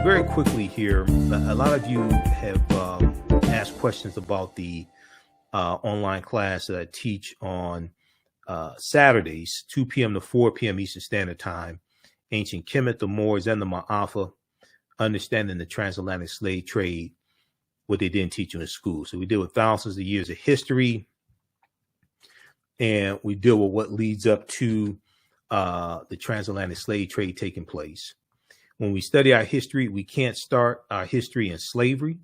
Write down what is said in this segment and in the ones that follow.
very quickly here, a lot of you have asked questions about the online class that I teach on Saturdays, 2 p.m. to 4 p.m. Eastern Standard Time, Ancient Kemet, the Moors, and the Maafa, Understanding the Transatlantic Slave Trade, what they didn't teach you in school. So we deal with thousands of years of history, and we deal with what leads up to the transatlantic slave trade taking place. When we study our history, we can't start our history in slavery.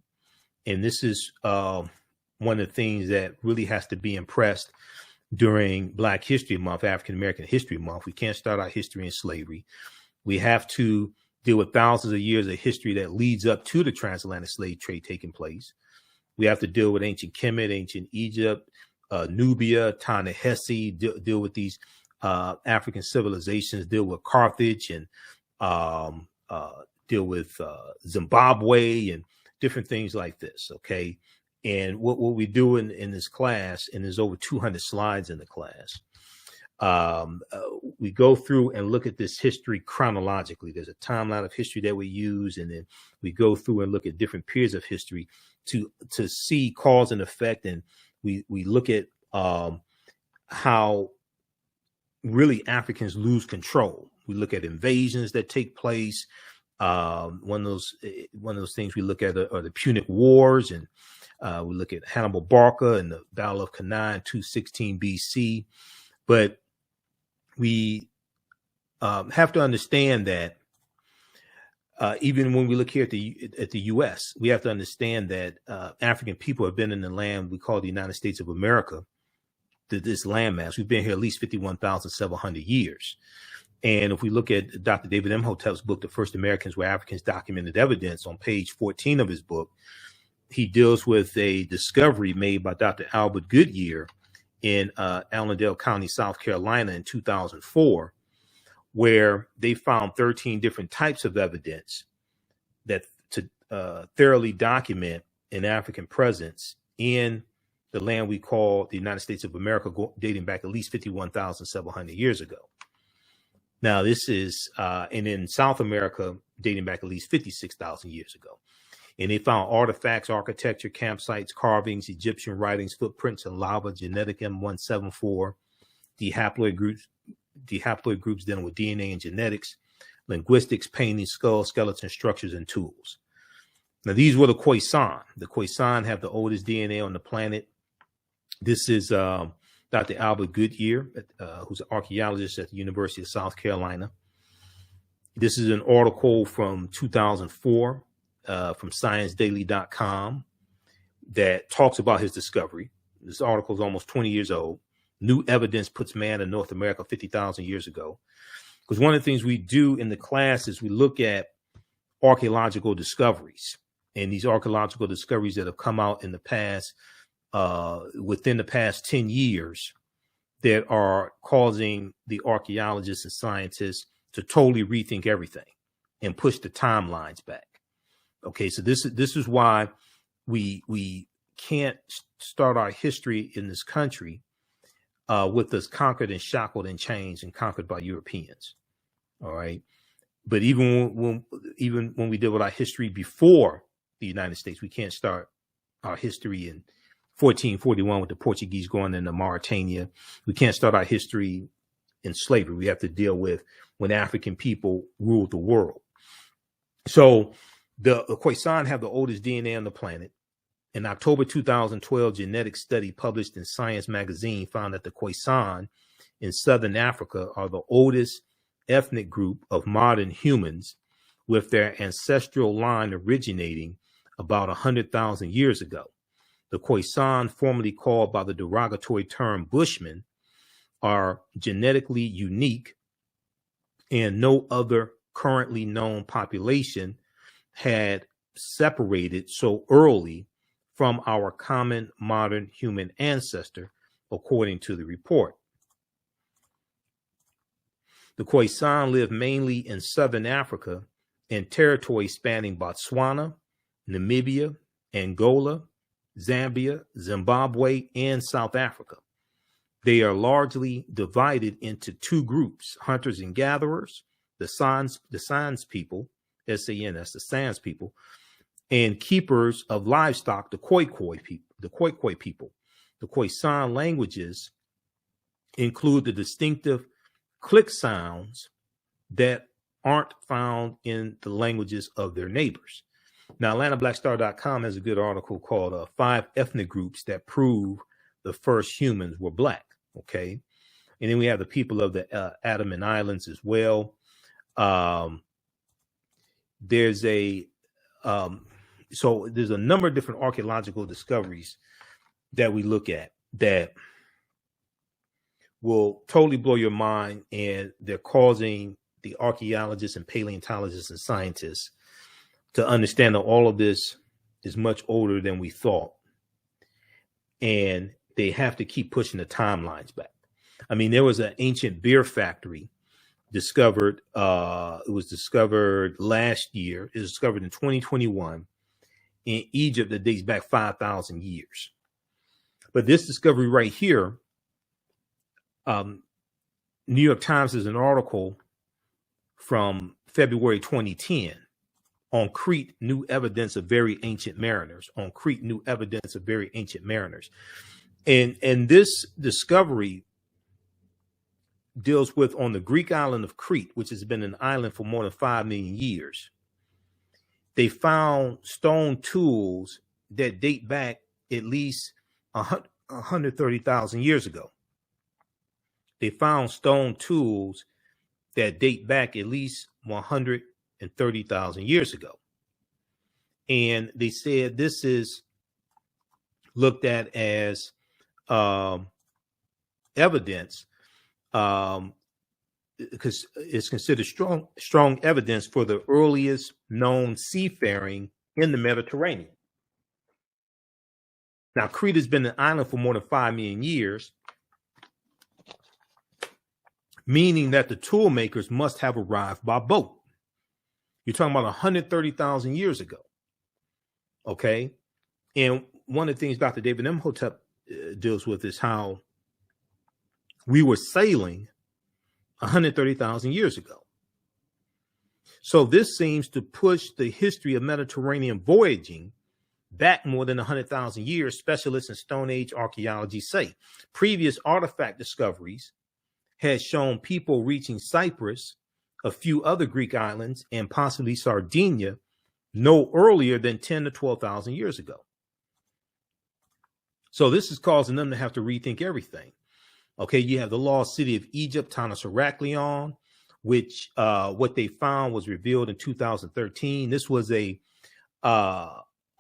And this is one of the things that really has to be impressed during Black History Month, African American History Month. We can't start our history in slavery. We have to deal with thousands of years of history that leads up to the transatlantic slave trade taking place. We have to deal with ancient Kemet, ancient Egypt, Nubia, Ta-Nehisi, deal with these African civilizations, deal with Carthage, and deal with Zimbabwe and different things like this. Okay. And what we do in this class, and there's over 200 slides in the class, we go through and look at this history chronologically. There's a timeline of history that we use, and then we go through and look at different periods of history to see cause and effect. And we look at how really Africans lose control. We look at invasions that take place. One of those things we look at are the Punic Wars, and we look at Hannibal Barca and the Battle of Cannae in 216 BC. But we have to understand that even when we look here at the U.S., we have to understand that African people have been in the land we call the United States of America, this landmass. We've been here at least 51,700 years. And if we look at Dr. David Imhotep's book, The First Americans Were Africans, Documented Evidence, on page 14 of his book, he deals with a discovery made by Dr. Albert Goodyear in Allendale County, South Carolina in 2004, where they found 13 different types of evidence that to thoroughly document an African presence in the land we call the United States of America, dating back at least 51,700 years ago. Now, this is, and in South America, dating back at least 56,000 years ago. And they found artifacts, architecture, campsites, carvings, Egyptian writings, footprints in lava, genetic M174, dihaploid groups dealing with DNA and genetics, linguistics, painting, skulls, skeleton structures, and tools. Now, these were the Khoisan. The Khoisan have the oldest DNA on the planet. This is Dr. Albert Goodyear, who's an archaeologist at the University of South Carolina. This is an article from 2004 from ScienceDaily.com that talks about his discovery. This article is almost 20 years old. New evidence puts man in North America 50,000 years ago. Because one of the things we do in the class is we look at archaeological discoveries, and these archaeological discoveries that have come out in the past, within the past 10 years, that are causing the archaeologists and scientists to totally rethink everything and push the timelines back. Okay, so this is why we can't start our history in this country with us conquered and shackled and chained and conquered by Europeans. All right, but even when we deal with our history before the United States, we can't start our history in 1441 with the Portuguese going into Mauritania. We can't start our history in slavery. We have to deal with when African people ruled the world. So the Khoisan have the oldest DNA on the planet. In October 2012, genetic study published in Science magazine found that the Khoisan in Southern Africa are the oldest ethnic group of modern humans, with their ancestral line originating about 100,000 years ago. The Khoisan, formerly called by the derogatory term Bushmen, are genetically unique, and no other currently known population had separated so early from our common modern human ancestor, according to the report. The Khoisan live mainly in Southern Africa and territories spanning Botswana, Namibia, Angola, Zambia, Zimbabwe, and South Africa. They are largely divided into two groups: hunters and gatherers, the Sans people, S-A-N, that's the Sans people, and keepers of livestock, the Khoisan people. The Khoisan languages include the distinctive click sounds that aren't found in the languages of their neighbors. Now, AtlantaBlackStar.com has a good article called 5 Ethnic Groups That Prove the First Humans Were Black. Okay. And then we have the people of the Andaman Islands as well. There's a number of different archaeological discoveries that we look at that will totally blow your mind, and they're causing the archaeologists and paleontologists and scientists to understand that all of this is much older than we thought, and they have to keep pushing the timelines back. I mean, there was an ancient beer factory discovered. It was discovered last year. It was discovered in 2021 in Egypt that dates back 5,000 years. But this discovery right here, New York Times has an article from February 2010 on Crete, new evidence of very ancient mariners. On Crete, new evidence of very ancient mariners. And this discovery deals with on the Greek island of Crete, which has been an island for more than 5 million years. They found stone tools that date back at least 130,000 years ago. They found stone tools that date back at least 130,000 years ago. And they said this is looked at as evidence, because it's considered strong evidence for the earliest known seafaring in the Mediterranean. Now, Crete has been an island for more than 5 million years, meaning that the tool makers must have arrived by boat. You're talking about 130,000 years ago. Okay. And one of the things Dr. David Imhotep deals with is how we were sailing 130,000 years ago. So this seems to push the history of Mediterranean voyaging back more than 100,000 years, specialists in Stone Age archaeology say. Previous artifact discoveries had shown people reaching Cyprus, a few other Greek islands, and possibly Sardinia no earlier than 10 to 12,000 years ago. So this is causing them to have to rethink everything. Okay, you have the lost city of Egypt, Tanis Heraklion, which what they found was revealed in 2013. This was a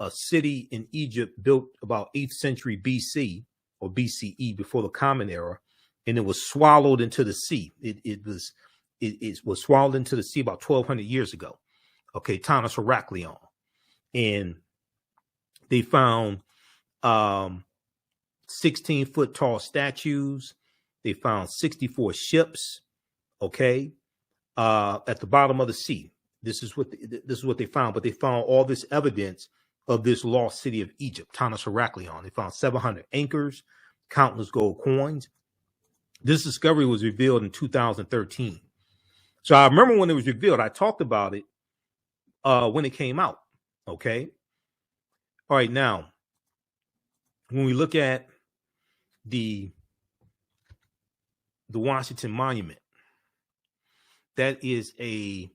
city in Egypt built about 8th century BC or BCE, before the Common Era, and it was swallowed into the sea. It was swallowed into the sea about 1,200 years ago. Okay, Tanis Heraklion, and they found 16-foot tall statues. They found 64 ships, okay, at the bottom of the sea. This is what they found, but they found all this evidence of this lost city of Egypt, Tanis Heraklion. They found 700 anchors, countless gold coins. This discovery was revealed in 2013. So I remember when it was revealed, I talked about it when it came out, okay? All right, now, when we look at the Washington Monument, that is a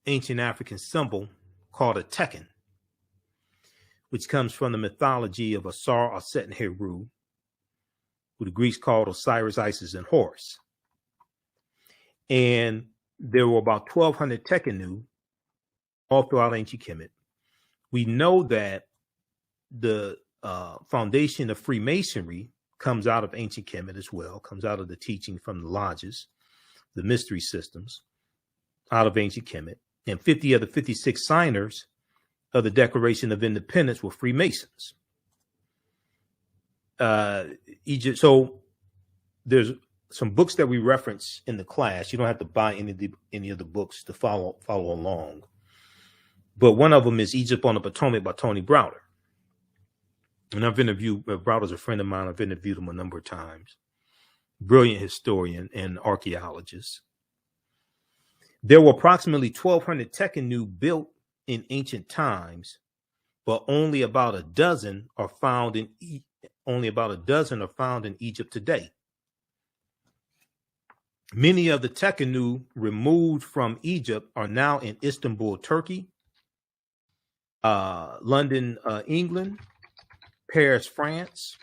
ancient African symbol called a Tekken, which comes from the mythology of Asar, Aset, and Heru, who the Greeks called Osiris, Isis, and Horus. And there were about 1,200 Tekkenu all throughout ancient Kemet. We know that the foundation of Freemasonry comes out of ancient Kemet as well, comes out of the teaching from the lodges, the mystery systems, out of ancient Kemet. And 50 of the 56 signers of the Declaration of Independence were Freemasons. Egypt. So there's some books that we reference in the class. You don't have to buy any of the books to follow along. But one of them is Egypt on the Potomac by Tony Browder. And I've interviewed, Browder's a friend of mine. I've interviewed him a number of times. Brilliant historian and archaeologist. There were approximately 1,200 Tekhenu built in ancient times, but only about a dozen are found in Egypt today. Many of the Tekhenu removed from Egypt are now in Istanbul, Turkey, London, England, Paris, France,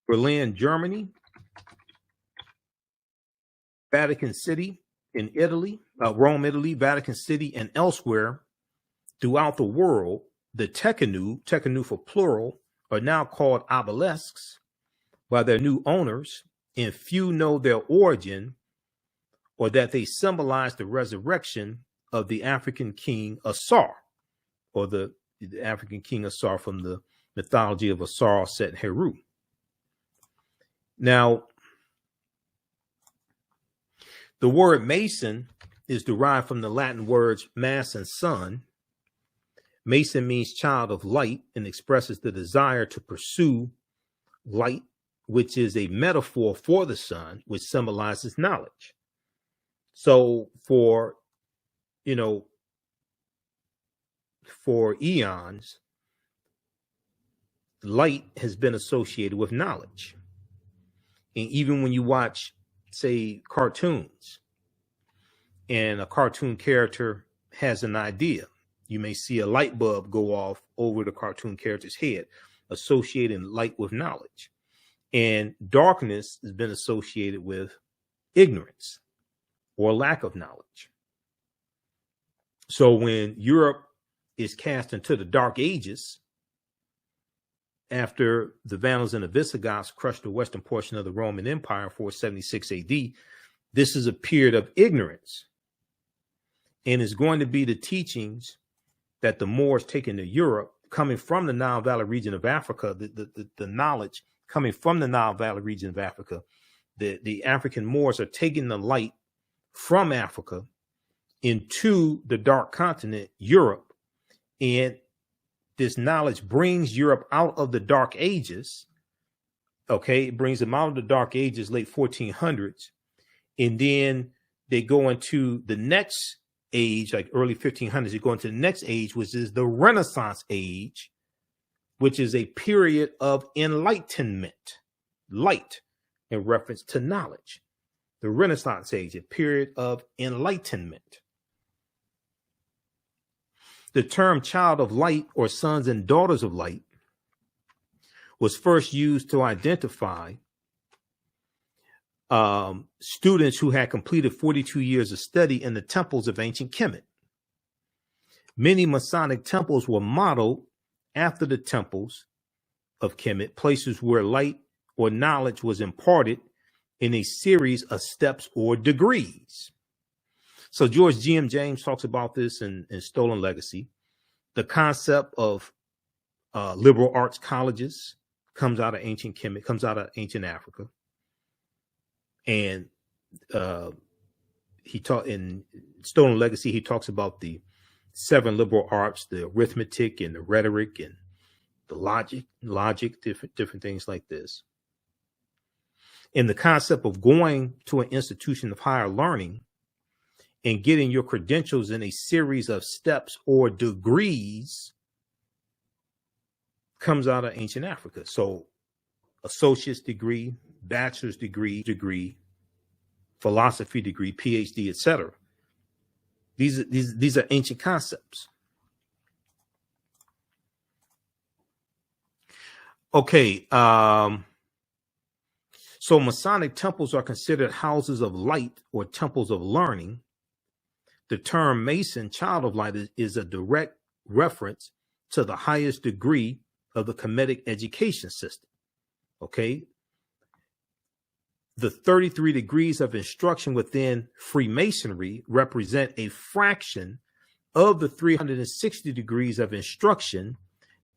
Berlin, Germany, Vatican City in Italy, Rome, Italy, Vatican City, and elsewhere throughout the world. The Tekhenu for plural, are now called obelisks by their new owners, and few know their origin or that they symbolize the resurrection of the African king Asar, or the African king Asar from the mythology of Asar, Set, and Heru. Now, the word Mason is derived from the Latin words mass and sun. Mason means child of light and expresses the desire to pursue light, which is a metaphor for the sun, which symbolizes knowledge. So for eons, light has been associated with knowledge. And even when you watch, say, cartoons, and a cartoon character has an idea, you may see a light bulb go off over the cartoon character's head, associating light with knowledge. And darkness has been associated with ignorance or lack of knowledge. So when Europe is cast into the Dark Ages, after the Vandals and the Visigoths crushed the western portion of the Roman Empire in 476 AD, this is a period of ignorance. And it's going to be the teachings that the Moors taken to Europe, coming from the Nile Valley region of Africa, the knowledge coming from the Nile Valley region of Africa. The African Moors are taking the light from Africa into the dark continent, Europe. And this knowledge brings Europe out of the Dark Ages. Okay, it brings them out of the Dark Ages, late 1400s. And then they go into the next age, like early 1500s, they go into the next age, which is the Renaissance age, which is a period of enlightenment, light in reference to knowledge. The Renaissance age, a period of enlightenment. The term child of light or sons and daughters of light was first used to identify students who had completed 42 years of study in the temples of ancient Kemet. Many Masonic temples were modeled after the temples of Kemet, places where light or knowledge was imparted in a series of steps or degrees. So George G.M. James talks about this in Stolen Legacy. The concept of liberal arts colleges comes out of ancient Kemet, comes out of ancient Africa. And he taught in Stolen Legacy, he talks about the 7 liberal arts, the arithmetic and the rhetoric and the logic, different things like this. And the concept of going to an institution of higher learning and getting your credentials in a series of steps or degrees comes out of ancient Africa. So associate's degree, bachelor's degree, philosophy degree, PhD, etc. These are ancient concepts. Okay, so Masonic temples are considered houses of light or temples of learning. The term Mason, child of light, is a direct reference to the highest degree of the Kemetic education system. Okay. The 33 degrees of instruction within Freemasonry represent a fraction of the 360 degrees of instruction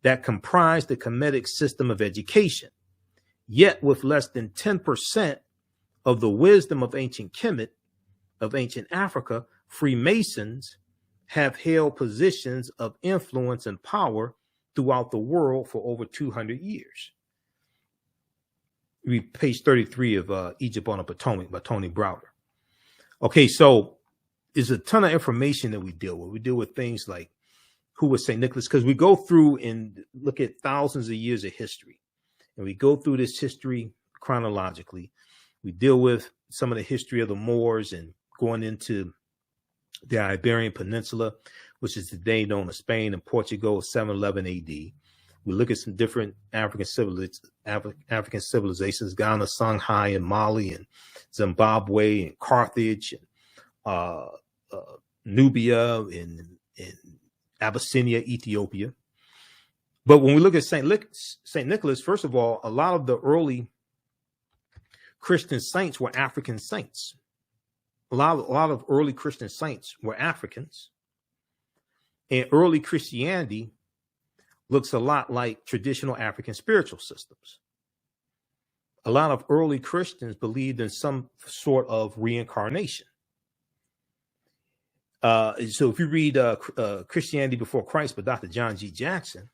that comprise the Kemetic system of education. Yet with less than 10% of the wisdom of ancient Kemet, of ancient Africa, Freemasons have held positions of influence and power throughout the world for over 200 years. Read page 33 of Egypt on the Potomac by Tony Browder. Okay, so is a ton of information that we deal with. We deal with things like who was St. Nicholas, because we go through and look at thousands of years of history. And we go through this history chronologically. We deal with some of the history of the Moors and going into the Iberian Peninsula, which is today known as Spain and Portugal, 711 AD. We look at some different African civilizations, Ghana, Songhai, and Mali, and Zimbabwe, and Carthage, and Nubia, and Abyssinia, Ethiopia. But when we look at St. Nicholas, first of all, a lot of the early Christian saints were African saints. A lot of early Christian saints were Africans. And early Christianity looks a lot like traditional African spiritual systems. A lot of early Christians believed in some sort of reincarnation. So if you read Christianity Before Christ by Dr. John G. Jackson,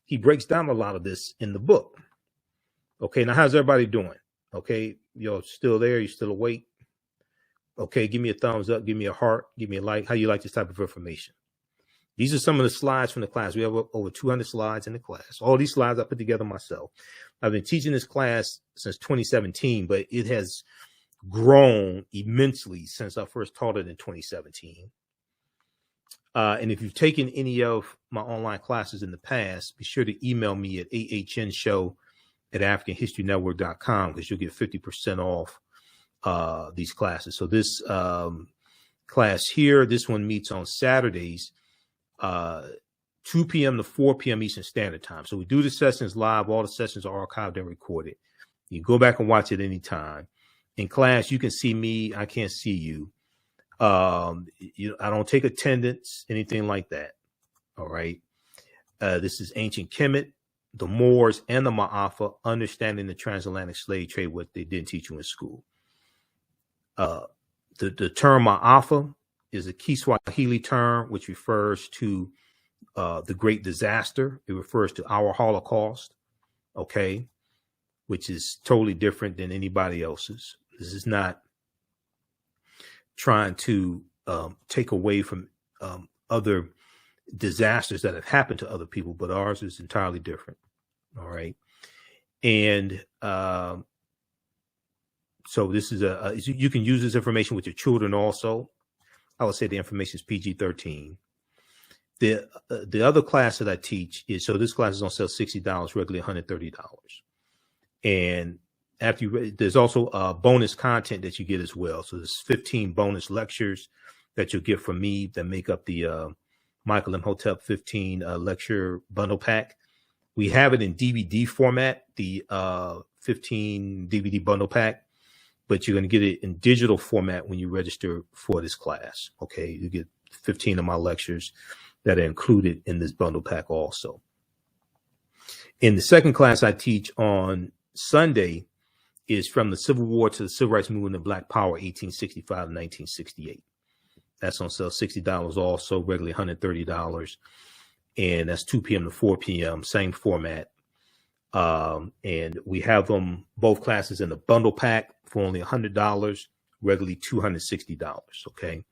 he breaks down a lot of this in the book. Okay, now how's everybody doing? Okay, you're still there? You still awake? Okay, give me a thumbs up, give me a heart, give me a like. How you like this type of information? These are some of the slides from the class. We have over 200 slides in the class. All these slides I put together myself. I've been teaching this class since 2017, but it has grown immensely since I first taught it in 2017. And if you've taken any of my online classes in the past, be sure to email me at ahnshow@africanhistorynetwork.com, because you'll get 50% off these classes. So this class here, this one meets on Saturdays, 2 p.m. to 4 p.m. Eastern Standard Time. So we do the sessions live. All the sessions are archived and recorded. You can go back and watch it anytime. In class, you can see me. I can't see you. I don't take attendance, anything like that. All right. This is ancient Kemet, the Moors, and the Maafa, understanding the transatlantic slave trade, what they didn't teach you in school. The term Maafa is a Kiswahili term which refers to the Great Disaster. It refers to our Holocaust, okay, which is totally different than anybody else's. This is not trying to take away from other disasters that have happened to other people, but ours is entirely different. All right. And so this is you can use this information with your children also. I would say the information is PG-13. The other class that I teach is, so this class is on sale $60, regularly $130. And after there's also bonus content that you get as well. So there's 15 bonus lectures that you'll get from me that make up the Michael Imhotep 15 lecture bundle pack. We have it in DVD format, the 15 DVD bundle pack, but you're going to get it in digital format when you register for this class. Okay, you get 15 of my lectures that are included in this bundle pack also. In the second class I teach on Sunday is from the Civil War to the Civil Rights Movement and Black Power, 1865 to 1968. That's on sale $60 also, regularly $130. And that's 2 p.m. to 4 p.m., same format. And we have them, both classes, in the bundle pack for only $100, regularly $260. Okay.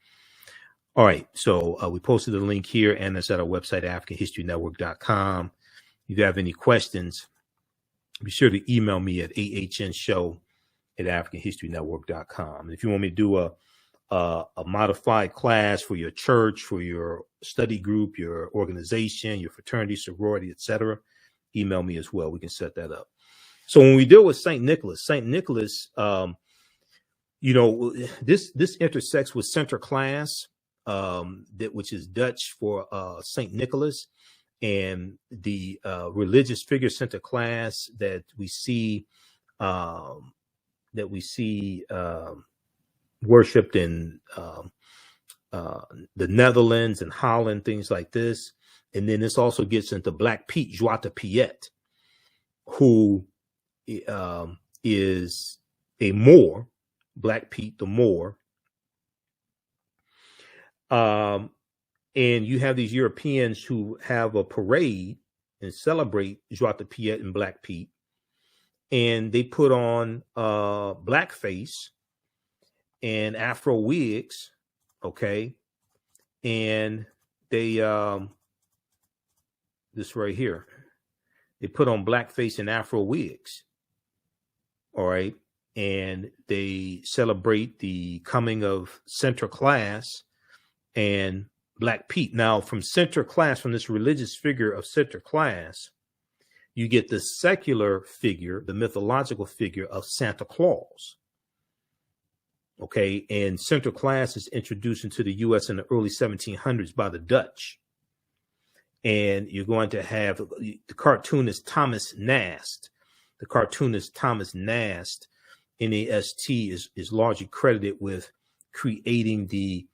All right. So we posted the link here, and it's at our website, AfricanHistoryNetwork.com. If you have any questions, be sure to email me at ahnshow@AfricanHistoryNetwork.com. And if you want me to do a modified class for your church, for your study group, your organization, your fraternity, sorority, etc., email me as well. We can set that up. So when we deal with St. Nicholas, this intersects with Sinterklaas, which is Dutch for St. Nicholas, and the religious figure Sinterklaas that we see worshipped in the Netherlands and Holland, things like this. And then this also gets into Black Pete, Zwarte Piet, who is a Moor, Black Pete the Moor. And you have these Europeans who have a parade and celebrate Zwarte Piet and Black Pete. And they put on blackface and Afro wigs, Okay. And they, this right here, they put on blackface and Afro wigs. All right. And they celebrate the coming of Sinterklaas and Black Pete. Now, from Sinterklaas, from this religious figure of Sinterklaas, you get the secular figure, the mythological figure of Santa Claus. Okay. And Sinterklaas is introduced into the U.S. in the early 1700s by the Dutch. And you're going to have the cartoonist Thomas Nast. The cartoonist Thomas Nast, N-A-S-T, is largely credited with creating the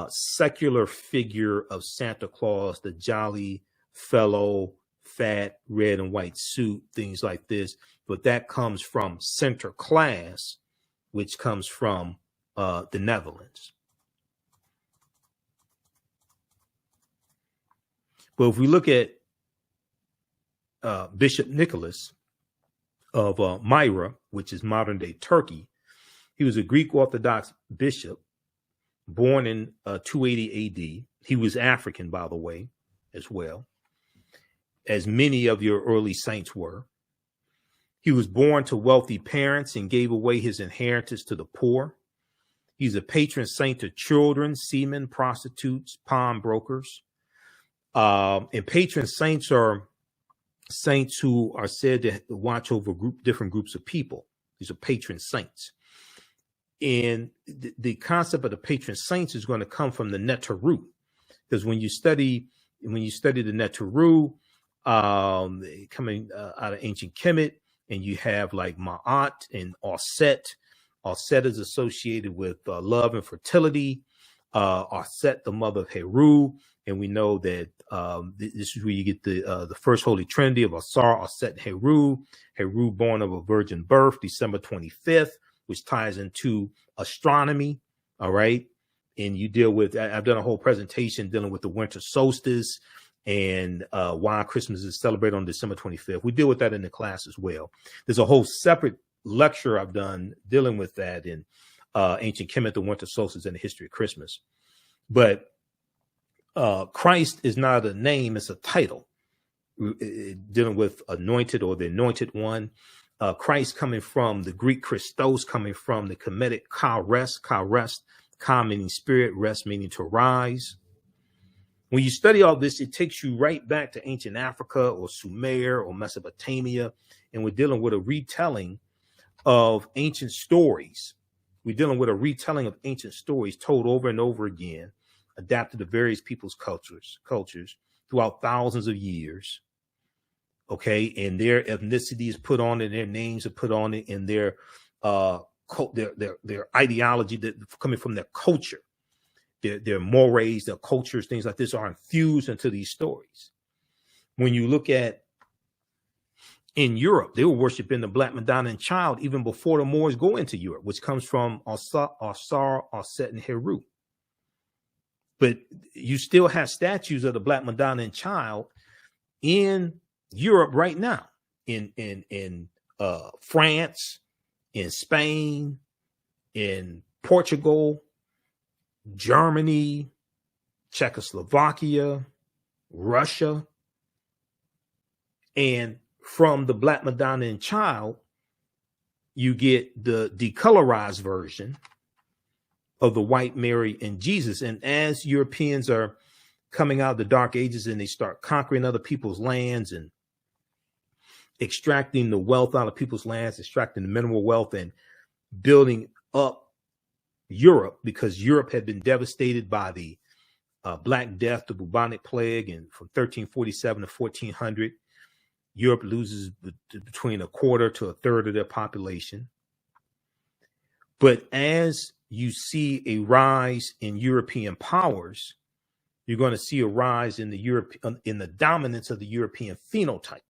secular figure of Santa Claus, the jolly fellow, fat, red and white suit, things like this. But that comes from Sinterklaas, which comes from the Netherlands. But if we look at Bishop Nicholas of Myra, which is modern day Turkey, he was a Greek Orthodox bishop born in 280 AD. He was African, by the way, as well, as many of your early saints were. He was born to wealthy parents and gave away his inheritance to the poor. He's a patron saint to children, seamen, prostitutes, pawnbrokers. And patron saints are saints who are said to watch over different groups of people. These are patron saints. And the concept of the patron saints is going to come from the Neteru, because when you study the Neteru, coming out of ancient Kemet, and you have like Ma'at and Auset. Auset is associated with love and fertility. Auset, the mother of Heru, and we know that this is where you get the first Holy Trinity of Asar, Auset, and Heru. Heru, born of a virgin birth, December 25th, which ties into astronomy. All right, and you deal with. I've done a whole presentation dealing with the winter solstice and why Christmas is celebrated on December 25th. We deal with that in the class as well. There's a whole separate lecture I've done dealing with that in ancient Kemet, the winter solstice, and the history of Christmas. But Christ is not a name, it's a title, dealing with anointed or the anointed one. Christ coming from the Greek Christos, coming from the Kemetic ka rest, ka meaning spirit, rest meaning to rise. When you study all this, it takes you right back to ancient Africa or Sumer or Mesopotamia, and we're dealing with a retelling of ancient stories. We're dealing with a retelling of ancient stories told over and over again, adapted to various people's cultures throughout thousands of years. Okay, and their ethnicity is put on it, their names are put on it, and their ideology that coming from their culture. Their mores, their cultures, things like this are infused into these stories. When you look at in Europe, they were worshiping the Black Madonna and Child even before the Moors go into Europe, which comes from Asar, Auset, and Heru. But you still have statues of the Black Madonna and Child in Europe right now, in France, in Spain, in Portugal, Germany, Czechoslovakia, Russia. And from the Black Madonna and Child, you get the decolorized version of the white Mary and Jesus. And as Europeans are coming out of the Dark Ages and they start conquering other people's lands and extracting the wealth out of people's lands, extracting the mineral wealth and building up Europe, because Europe had been devastated by the Black Death, the bubonic plague, and from 1347 to 1400, Europe loses between a quarter to a third of their population. But as you see a rise in European powers, you're going to see a rise in the dominance of the European phenotype.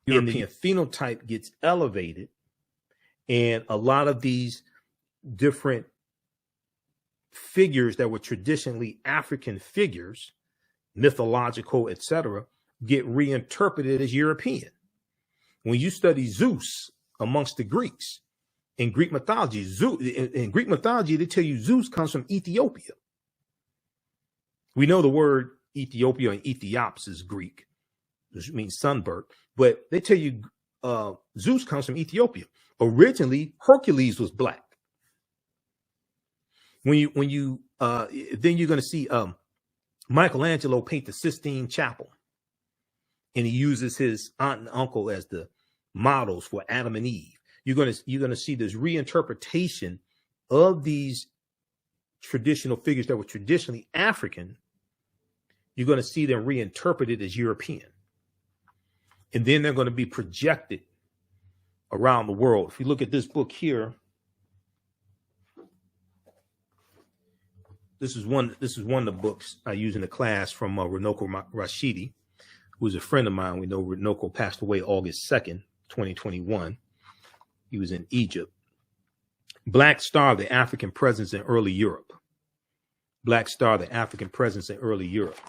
European phenotype gets elevated, and a lot of these different figures that were traditionally African figures, mythological, etc., get reinterpreted as European. When you study Zeus amongst the Greeks, In Greek mythology, they tell you Zeus comes from Ethiopia. We know the word Ethiopia and Ethiops is Greek, which means sunburnt, but they tell you Zeus comes from Ethiopia. Originally, Hercules was black. Then you're going to see Michelangelo paint the Sistine Chapel, and he uses his aunt and uncle as the models for Adam and Eve. You're going to see this reinterpretation of these traditional figures that were traditionally African. You're going to see them reinterpreted as European, and then they're going to be projected around the world. If you look at this book here, this is one of the books I use in the class from Runoko Rashidi, who's a friend of mine. We know Runoko passed away August 2nd, 2021. He was in Egypt. Black Star, the African Presence in Early Europe. Black Star, the African Presence in Early Europe.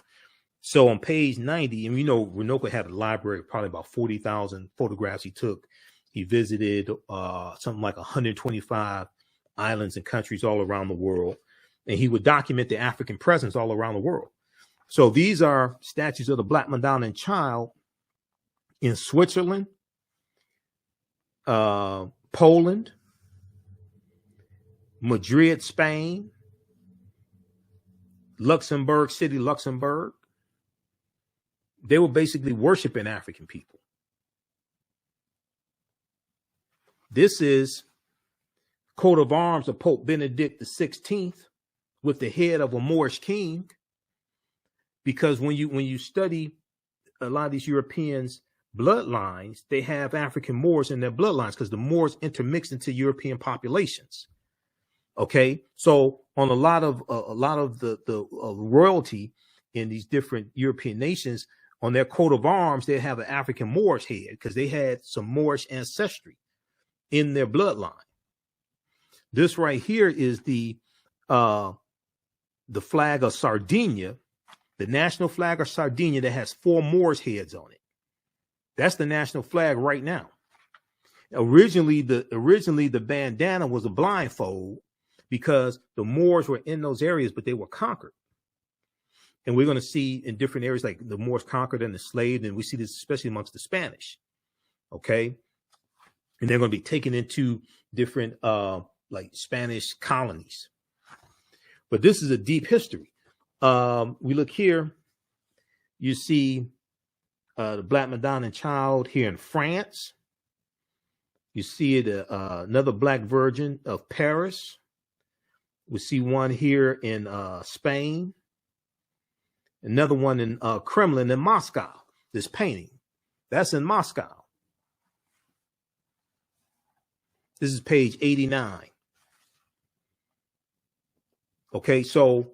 So on page 90, and Runoko had a library of probably about 40,000 photographs he took. He visited something like 125 islands and countries all around the world. And he would document the African presence all around the world. So these are statues of the Black Madonna and Child in Switzerland, Poland, Madrid, Spain, Luxembourg City, Luxembourg. They were basically worshiping African people. This is coat of arms of Pope Benedict XVI with the head of a Moorish king. Because when you study a lot of these Europeans' bloodlines, they have African Moors in their bloodlines because the Moors intermixed into European populations. Okay, so on a lot of the royalty in these different European nations, on their coat of arms, they have an African Moorish head because they had some Moorish ancestry in their bloodline. This right here is the flag of Sardinia, the national flag of Sardinia that has 4 Moors heads on it. That's the national flag right now. Originally, the bandana was a blindfold because the Moors were in those areas, but they were conquered. And we're going to see in different areas, like the Moors conquered and enslaved, and we see this especially amongst the Spanish. Okay. And they're going to be taken into different like Spanish colonies. But this is a deep history. We look here, you see the Black Madonna and Child here in France. You see it, another Black Virgin of Paris. We see one here in Spain. Another one in Kremlin in Moscow. This painting, that's in Moscow. This is page 89. Okay, so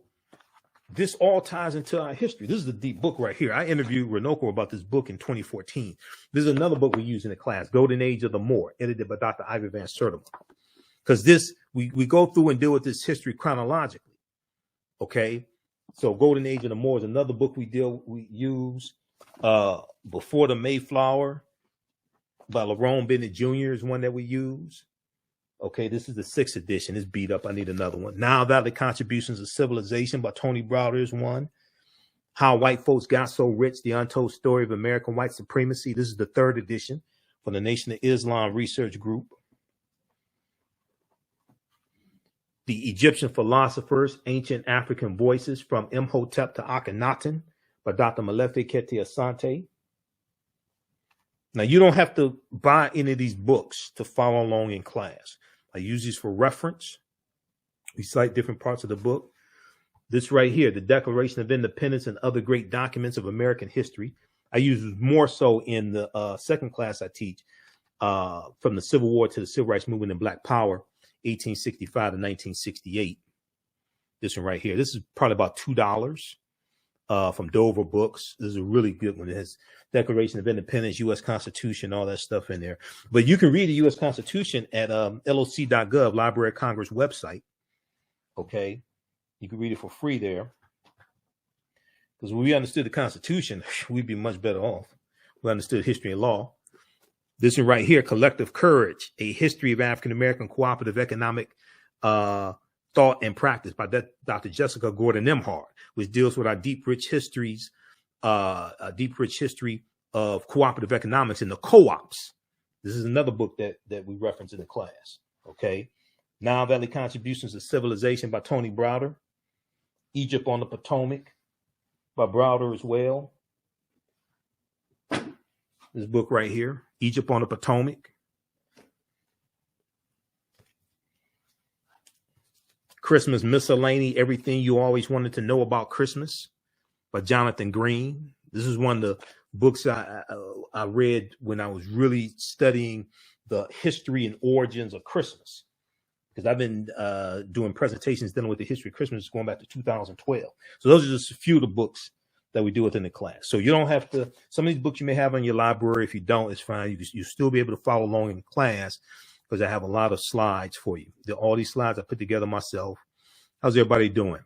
this all ties into our history. This is a deep book right here. I interviewed Runoko about this book in 2014. This is another book we use in the class, Golden Age of the Moor, edited by Dr. Ivy Van Sertima. Because this, we go through and deal with this history chronologically. Okay, so Golden Age of the Moor is another book we use. Before the Mayflower by Lerone Bennett Jr. is one that we use. Okay, this is the 6th edition. It's beat up. I need another one. Now Valley Contributions of Civilization by Tony Browder is one. How White Folks Got So Rich, The Untold Story of American White Supremacy. This is the 3rd edition from the Nation of Islam Research Group. The Egyptian Philosophers, Ancient African Voices from Imhotep to Akhenaten by Dr. Malefe Kete Asante. Now, you don't have to buy any of these books to follow along in class. I use these for reference. We cite different parts of the book. This right here, the Declaration of Independence and Other Great Documents of American History. I use it more so in the second class I teach, from the Civil War to the Civil Rights Movement and Black Power, 1865 to 1968. This one right here. This is probably about $2 from Dover Books. This is a really good one. It has Declaration of Independence, U.S. Constitution, all that stuff in there. But you can read the U.S. Constitution at loc.gov, Library of Congress website. Okay, you can read it for free there. Because when we understood the Constitution, we'd be much better off. We understood history and law. This one right here, Collective Courage, A History of African American Cooperative Economic Thought and Practice by Dr. Jessica Gordon Emhart, which deals with our deep, rich history of cooperative economics and the co-ops. This is another book that we reference in the class. Okay. Nile Valley Contributions to Civilization by Tony Browder. Egypt on the Potomac by Browder as well. This book right here, Egypt on the Potomac. Christmas Miscellany, Everything You Always Wanted to Know About Christmas by Jonathan Green. This is one of the books I read when I was really studying the history and origins of Christmas, because I've been doing presentations dealing with the history of Christmas going back to 2012. So those are just a few of the books that we do within the class. So you don't have to, some of these books you may have in your library. If you don't, it's fine. You still be able to follow along in the class because I have a lot of slides for you. All these slides I put together myself. How's everybody doing?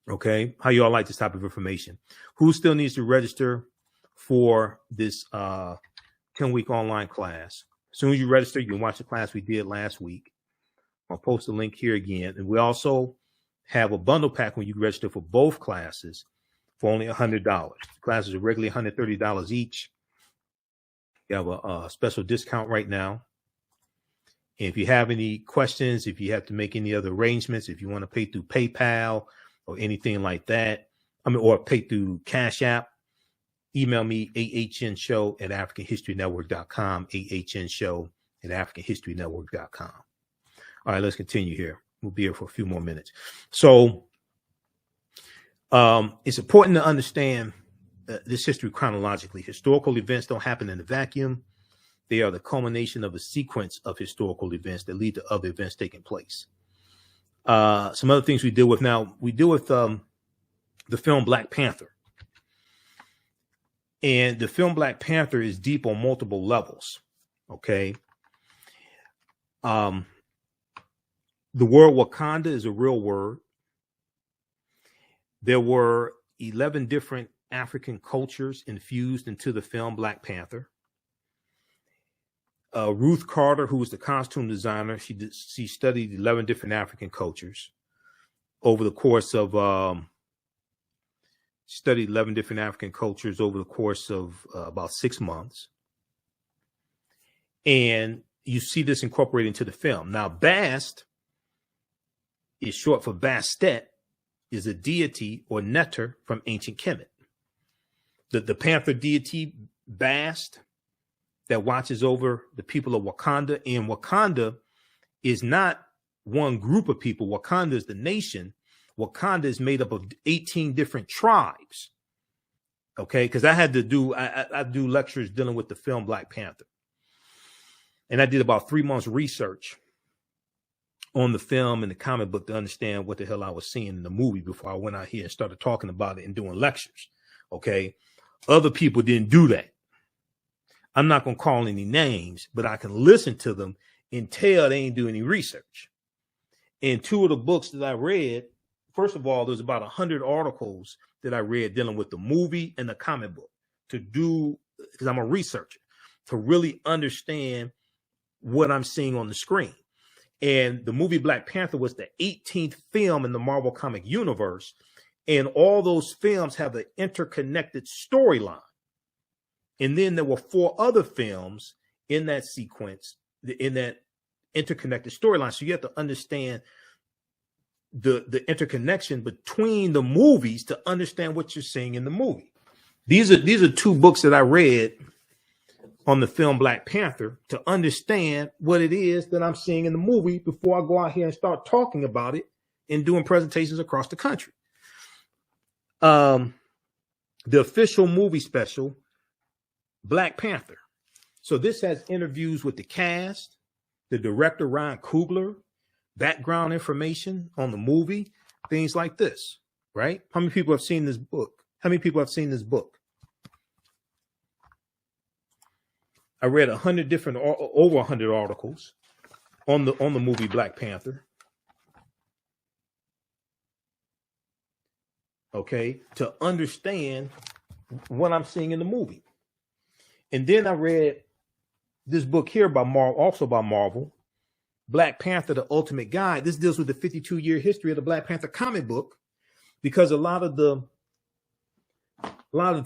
Okay. How you all like this type of information? Who still needs to register for this 10-week online class? As soon as you register, you can watch the class we did last week. I'll post the link here again. And we also have a bundle pack when you register for both classes for only $100. Classes are regularly $130 each. You have a special discount right now. And if you have any questions, if you have to make any other arrangements, if you want to pay through PayPal or anything like that, or pay through Cash App, email me ahnshow@africanhistorynetwork.com, ahnshow@africanhistorynetwork.com. All right, let's continue here. We'll be here for a few more minutes. So it's important to understand this history chronologically. Historical events don't happen in a vacuum. They are the culmination of a sequence of historical events that lead to other events taking place. Some other things we deal with now, we deal with the film Black Panther. And the film Black Panther is deep on multiple levels. Okay. The word Wakanda is a real word. There were 11 different African cultures infused into the film Black Panther. Ruth Carter, who was the costume designer, she studied 11 different African cultures over the course of about 6 months. And you see this incorporated into the film. Now, Bast is short for Bastet, is a deity or neter from ancient Kemet. The panther deity Bast that watches over the people of Wakanda. And Wakanda is not one group of people. Wakanda is the nation. Wakanda is made up of 18 different tribes. Okay, because I do lectures dealing with the film Black Panther. And I did about 3 months research on the film and the comic book to understand what the hell I was seeing in the movie before I went out here and started talking about it and doing lectures. Okay. Other people didn't do that. I'm not going to call any names, but I can listen to them and tell they ain't do any research. And 2 of the books that I read, first of all, there's about 100 articles that I read dealing with the movie and the comic book because I'm a researcher, to really understand what I'm seeing on the screen. And the movie Black Panther was the 18th film in the Marvel comic universe. And all those films have an interconnected storyline. And then there were 4 other films in that sequence, in that interconnected storyline. So you have to understand the interconnection between the movies to understand what you're seeing in the movie. These are 2 books that I read on the film Black Panther to understand what it is that I'm seeing in the movie before I go out here and start talking about it and doing presentations across the country. The official movie special, Black Panther. So this has interviews with the cast, the director, Ryan Coogler, background information on the movie, things like this, right? How many people have seen this book? I read over 100 articles on the movie Black Panther. Okay, to understand what I'm seeing in the movie. And then I read this book here by also by Marvel, Black Panther: The Ultimate Guide. This deals with the 52-year history of the Black Panther comic book, because a lot of the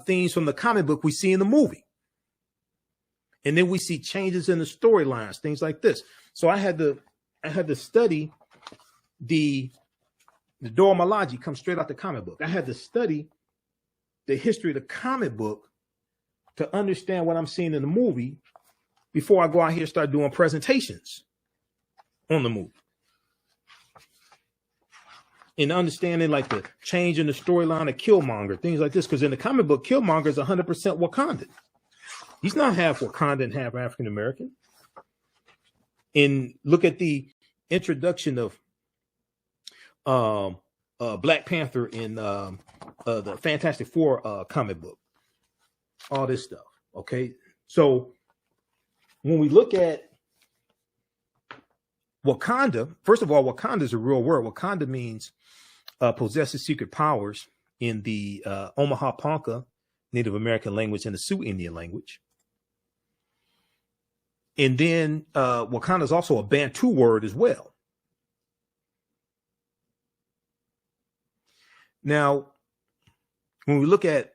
themes from the comic book we see in the movie, and then we see changes in the storylines, things like this. So I had to study the Dora Milaje comes straight out the comic book. I had to study the history of the comic book to understand what I'm seeing in the movie before I go out here and start doing presentations on the movie. And understanding like the change in the storyline of Killmonger, things like this. Because in the comic book, Killmonger is 100% Wakandan. He's not half Wakandan, half African American. And look at the introduction of Black Panther in the Fantastic Four comic book. All this stuff. Okay. So when we look at Wakanda, first of all, Wakanda is a real word. Wakanda means possesses secret powers in the Omaha Ponca Native American language and the Sioux Indian language. And then Wakanda is also a Bantu word as well. Now, when we look at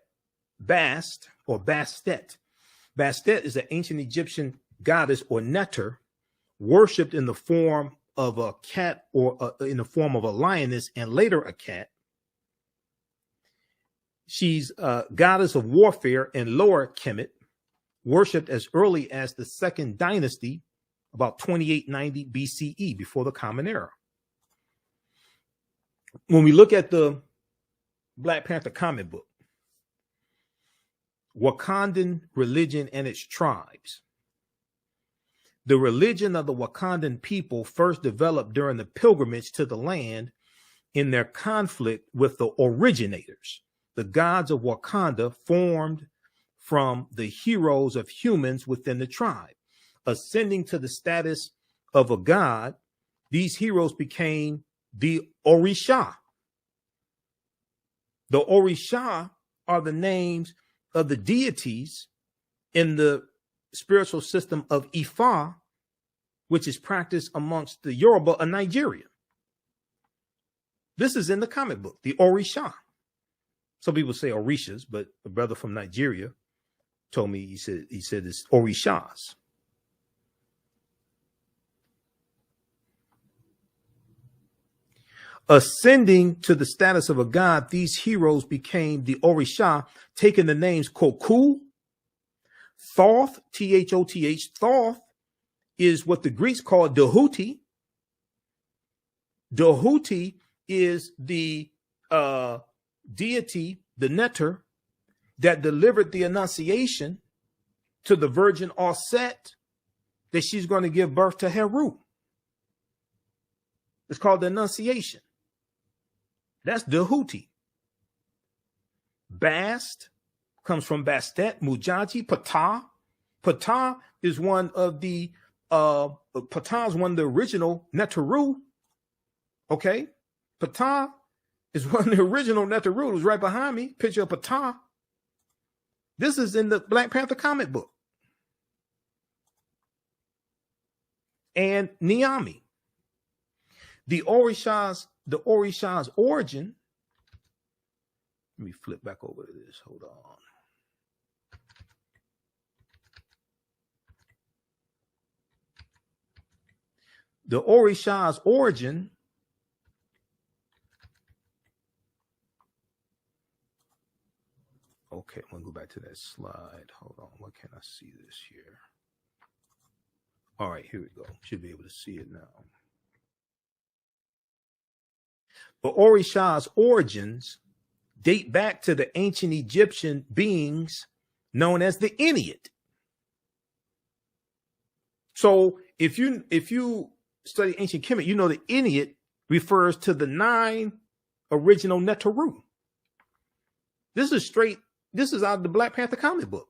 Bast or Bastet, Bastet is an ancient Egyptian goddess or neter worshipped in the form of a cat or in the form of a lioness and later a cat. She's a goddess of warfare in Lower Kemet, worshipped as early as the Second Dynasty, about 2890 BCE, before the Common Era. When we look at the Black Panther comic book, Wakandan religion and its tribes. The religion of the Wakandan people first developed during the pilgrimage to the land in their conflict with the originators. The gods of Wakanda formed from the heroes of humans within the tribe. Ascending to the status of a god, these heroes became the Orisha. The Orisha are the names of the deities in the spiritual system of Ifa, which is practiced amongst the Yoruba of Nigeria. This is in the comic book, the Orisha. Some people say Orishas, but a brother from Nigeria told me, he said it's Orishas. Ascending to the status of a god, these heroes became the Orisha, taking the names Koku, Thoth, Thoth. Thoth is what the Greeks call Dahuti. Dahuti is the deity, the neter, that delivered the Annunciation to the Virgin Auset that she's going to give birth to Heru. It's called the Annunciation. That's Dahuti. Bast comes from Bastet, Mujaji, Ptah. Ptah is one of the original Neteru. Okay, Ptah is one of the original Neteru. It was right behind me. Picture of Ptah. This is in the Black Panther comic book. And Niami. The Orisha's origin. Let me flip back over to this. Hold on. The Orisha's origin okay, I'm going to go back to that slide. Hold on. What can I see this here? All right, here we go. Should be able to see it now. The Orisha's origins date back to the ancient Egyptian beings known as the Inuit. So if you study ancient Kemet, you know the Inuit refers to the 9 original Neteru. This is out of the Black Panther comic book.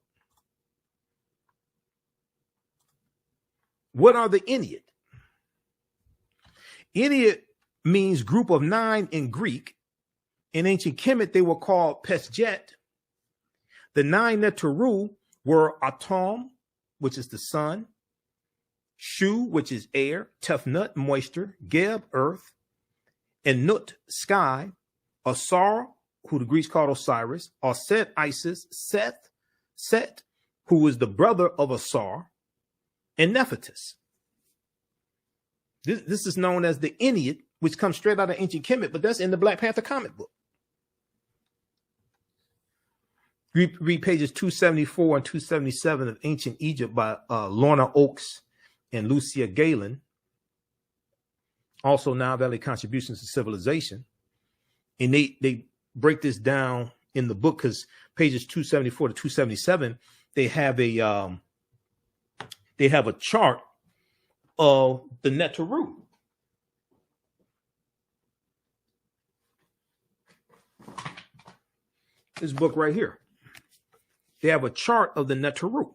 What are the Inuit? Inuit means group of 9 in Greek. In ancient Kemet, they were called Pesjet. The 9 Neteru were Atom, which is the sun, Shu, which is air, Tefnut, moisture, Geb, earth, and Nut, sky, Asar, who the Greeks called Osiris, Aset, Isis, Seth, Set, who is the brother of Asar, and Nephthys. This is known as the Ennead, which comes straight out of ancient Kemet, but that's in the Black Panther comic book. Read pages 274 and 277 of Ancient Egypt by Lorna Oakes and Lucia Galen. Also Nile Valley Contributions to Civilization. And they break this down in the book because pages 274 to 277, they have a chart of the Neteru. This book right here. They have a chart of the Neteru.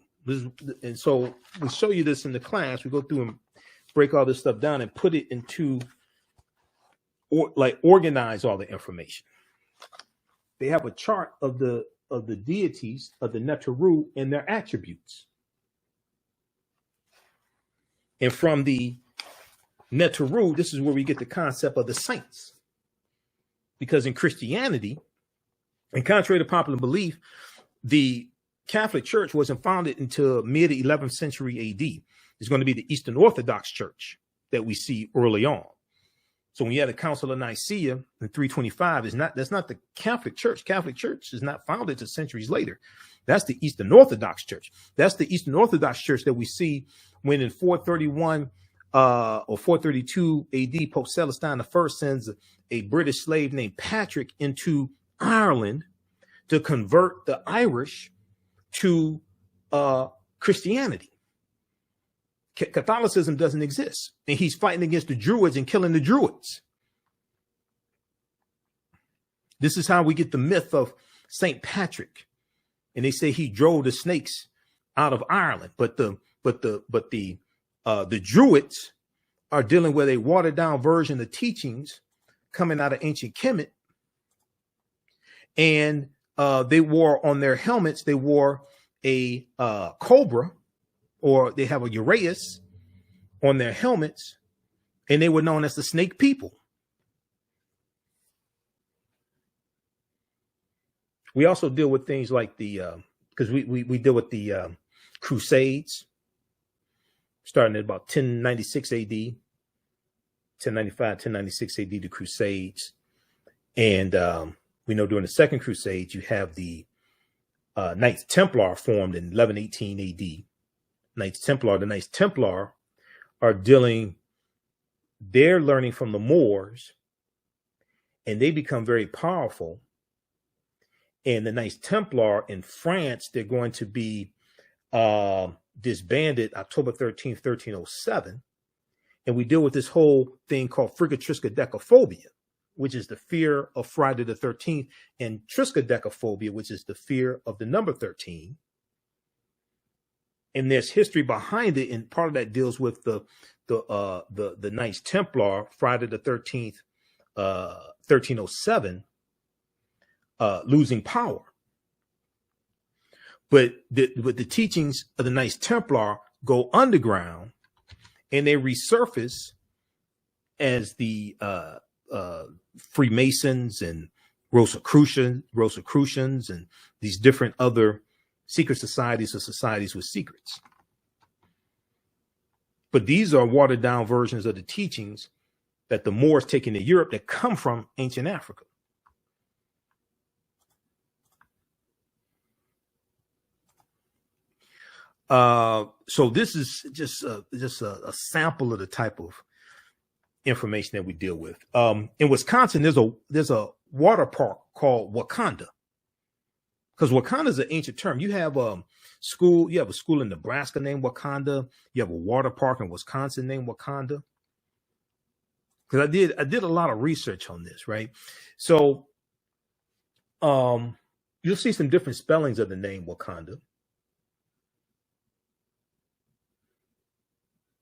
And so we show you this in the class. We go through and break all this stuff down and put it into, organize all the information. They have a chart of the deities of the Neteru and their attributes. And from the Neteru, this is where we get the concept of the saints. Because in Christianity, and contrary to popular belief, the Catholic Church wasn't founded until mid 11th century AD. It's going to be the Eastern Orthodox Church that we see early on. So when you had the Council of Nicaea in 325, that's not the Catholic Church. Catholic Church is not founded until centuries later. That's the Eastern Orthodox Church. That's the Eastern Orthodox Church that we see when in 431 or 432 AD, Pope Celestine I sends a British slave named Patrick into Ireland to convert the Irish to Christianity. Catholicism doesn't exist, and he's fighting against the Druids and killing the Druids. This is how we get the myth of Saint Patrick, and they say he drove the snakes out of Ireland. But the Druids are dealing with a watered down version of teachings coming out of ancient Kemet, and they wore on their helmets, they wore a cobra, or they have a uraeus on their helmets, and they were known as the snake people. We also deal with things like because we deal with the Crusades, starting at about 1096 AD, 1095, 1096 AD, the Crusades. And we know during the Second Crusade, you have the Knights Templar formed in 1118 AD. The Knights Templar are they're learning from the Moors, and they become very powerful. And the Knights Templar in France, they're going to be disbanded October 13th, 1307. And we deal with this whole thing called frigatriskaidekaphobia, which is the fear of Friday the 13th, and triskaidekaphobia, which is the fear of the number 13. And there's history behind it, and part of that deals with the Knights Templar, Friday the 13th, 1307, losing power. But the teachings of the Knights Templar go underground, and they resurface as the Freemasons and Rosicrucians and these different other secret societies or societies with secrets. But these are watered down versions of the teachings that the Moors take into Europe that come from ancient Africa. So this is just a sample of the type of information that we deal with. In Wisconsin, there's a water park called Wakanda, because Wakanda is an ancient term. You have a school in Nebraska named Wakanda. You have a water park in Wisconsin named Wakanda. Because I did a lot of research on this, right? So you'll see some different spellings of the name Wakanda.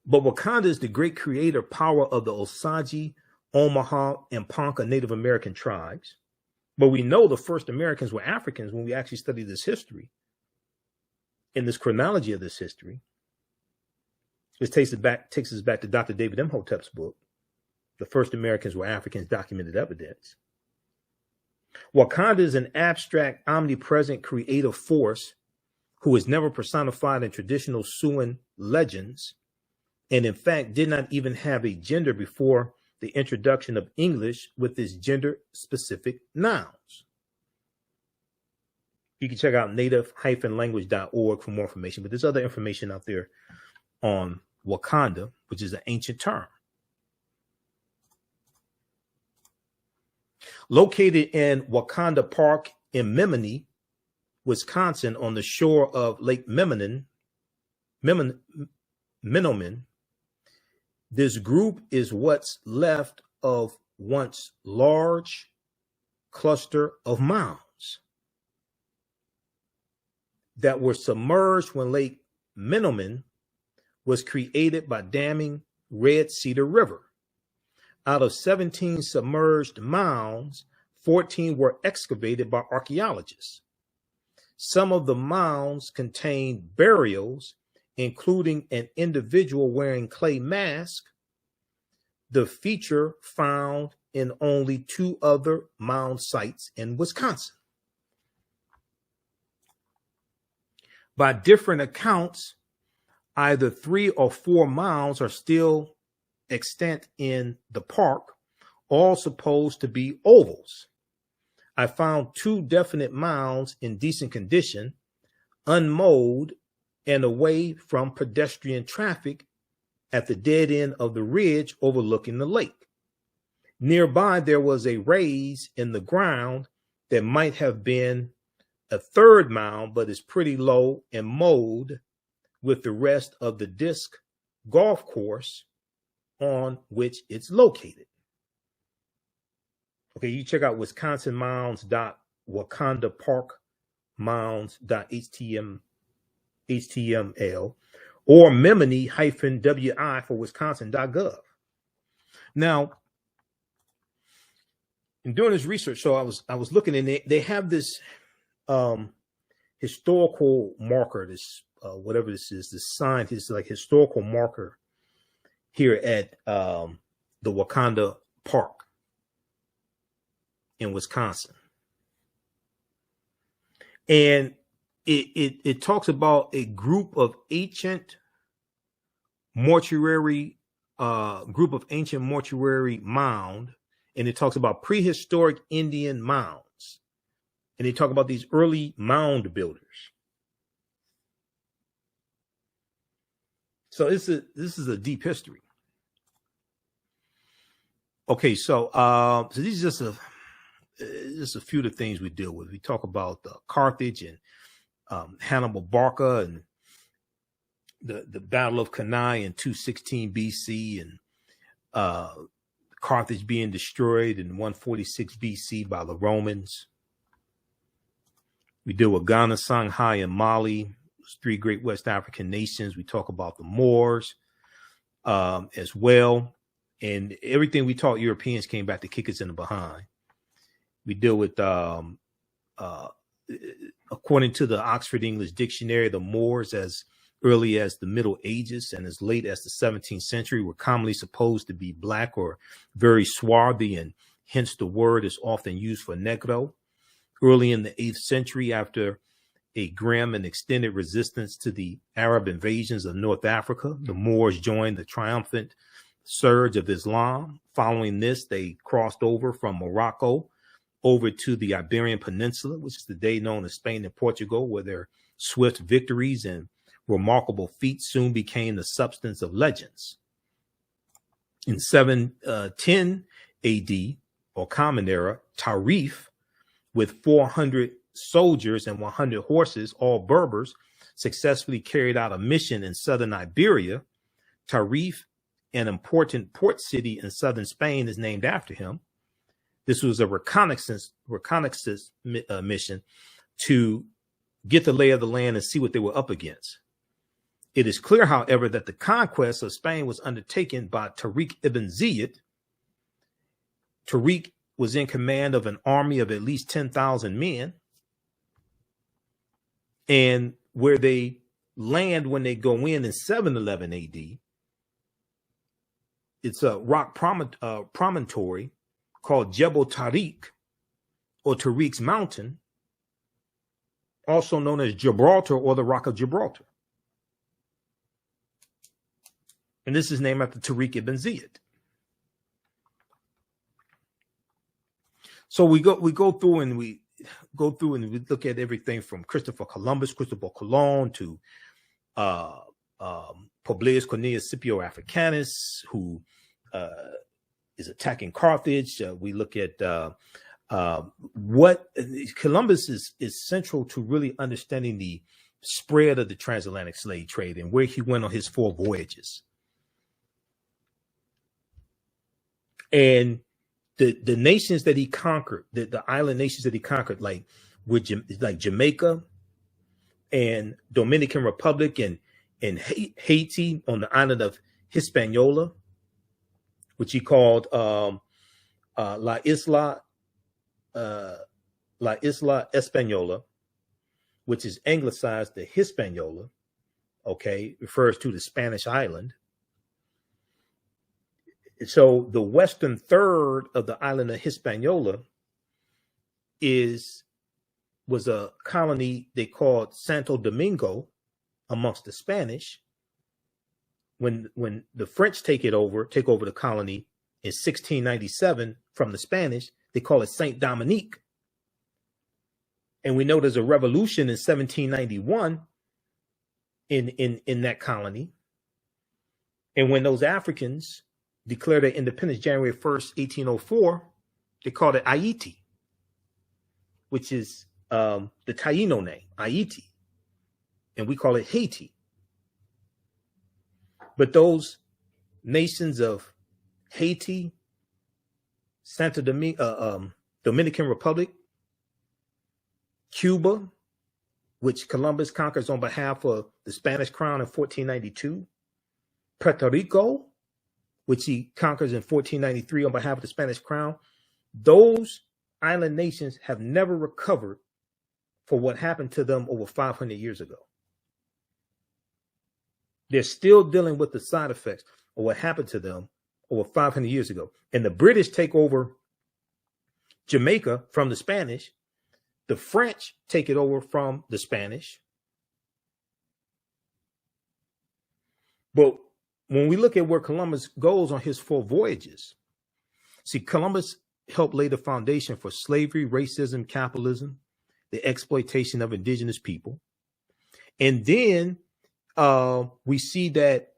But Wakanda is the great creator power of the Osage, Omaha, and Ponca Native American tribes. But we know the first Americans were Africans when we actually study this history, in this chronology of this history. This takes us back to Dr. David Imhotep's book. The first Americans were Africans, documented evidence. Wakanda is an abstract, omnipresent, creative force who is never personified in traditional Siouan legends, and in fact did not even have a gender before the introduction of English with its gender-specific nouns. You can check out native-language.org for more information, but there's other information out there on Wakanda, which is an ancient term. Located in Wakanda Park in Menominee, Wisconsin, on the shore of Lake Menominee, this group is what's left of once large cluster of mounds that were submerged when Lake Menominee was created by damming Red Cedar River. Out of 17 submerged mounds, 14 were excavated by archaeologists. Some of the mounds contain burials, including an individual wearing clay mask, the feature found in only 2 other mound sites in Wisconsin. By different accounts, either 3 or 4 mounds are still extant in the park, all supposed to be ovals. I found 2 definite mounds in decent condition, unmowed and away from pedestrian traffic at the dead end of the ridge overlooking the lake. Nearby, there was a raise in the ground that might have been a 3rd mound, but is pretty low and mowed with the rest of the disc golf course on which it's located. Okay, you check out wisconsinmounds.wakanda-park-mounds.html or Menominee-wi for wisconsin.gov. Now, in doing this research, so I was looking, and they have this historical marker, this whatever this is, this sign, this like historical marker here at the Wakanda Park in Wisconsin. And it talks about a group of ancient mortuary mound, and it talks about prehistoric Indian mounds. And they talk about these early mound builders. So this is a deep history. Okay, so these are just a few of the things we deal with. We talk about Carthage and Hannibal Barca and the Battle of Cannae in 216 BC, and Carthage being destroyed in 146 BC by the Romans. We deal with Ghana, Songhai, and Mali, 3 great West African nations. We talk about the Moors as well. And everything we taught Europeans came back to kick us in the behind. We deal with, according to the Oxford English Dictionary, the Moors as early as the Middle Ages and as late as the 17th century were commonly supposed to be black or very swarthy, and hence the word is often used for Negro. Early in the 8th century, after a grim and extended resistance to the Arab invasions of North Africa, the Moors joined the triumphant surge of Islam. Following this, they crossed over from Morocco over to the Iberian Peninsula, which is today known as Spain and Portugal, where their swift victories and remarkable feats soon became the substance of legends. In 710 AD, or Common Era, Tarif, with 400 soldiers and 100 horses, all Berbers, successfully carried out a mission in southern Iberia. Tarif, an important port city in southern Spain, is named after him. This was a reconnaissance mission to get the lay of the land and see what they were up against. It is clear, however, that the conquest of Spain was undertaken by Tariq ibn Ziyad. Tariq was in command of an army of at least 10,000 men. And where they land when they go in 711 AD, it's a rock promontory called Jebel Tariq, or Tariq's Mountain, also known as Gibraltar or the Rock of Gibraltar. And this is named after Tariq ibn Ziyad. So we go through and we look at everything from Christopher Colon to Publius Cornelius Scipio Africanus, who is attacking Carthage. We look at what Columbus is central to really understanding the spread of the transatlantic slave trade and where he went on his 4 voyages. And the nations that he conquered, the island nations that he conquered, like Jamaica and Dominican Republic and Haiti on the island of Hispaniola, which he called La Isla Española, which is anglicized to Hispaniola, okay, refers to the Spanish island. So the western third of the island of Hispaniola was a colony they called Santo Domingo amongst the Spanish. When the French take over the colony in 1697 from the Spanish, they call it Saint Dominique. And we know there's a revolution in 1791 in that colony. And when those Africans declared their independence January 1st, 1804, they called it Haiti, which is the Taino name, Haiti. And we call it Haiti. But those nations of Haiti, Dominican Republic, Cuba, which Columbus conquers on behalf of the Spanish crown in 1492, Puerto Rico, which he conquers in 1493 on behalf of the Spanish crown, those island nations have never recovered for what happened to them over 500 years ago. They're still dealing with the side effects of what happened to them over 500 years ago. And the British take over Jamaica from the Spanish. The French take it over from the Spanish. But when we look at where Columbus goes on his 4 voyages, see, Columbus helped lay the foundation for slavery, racism, capitalism, the exploitation of indigenous people. And then we see that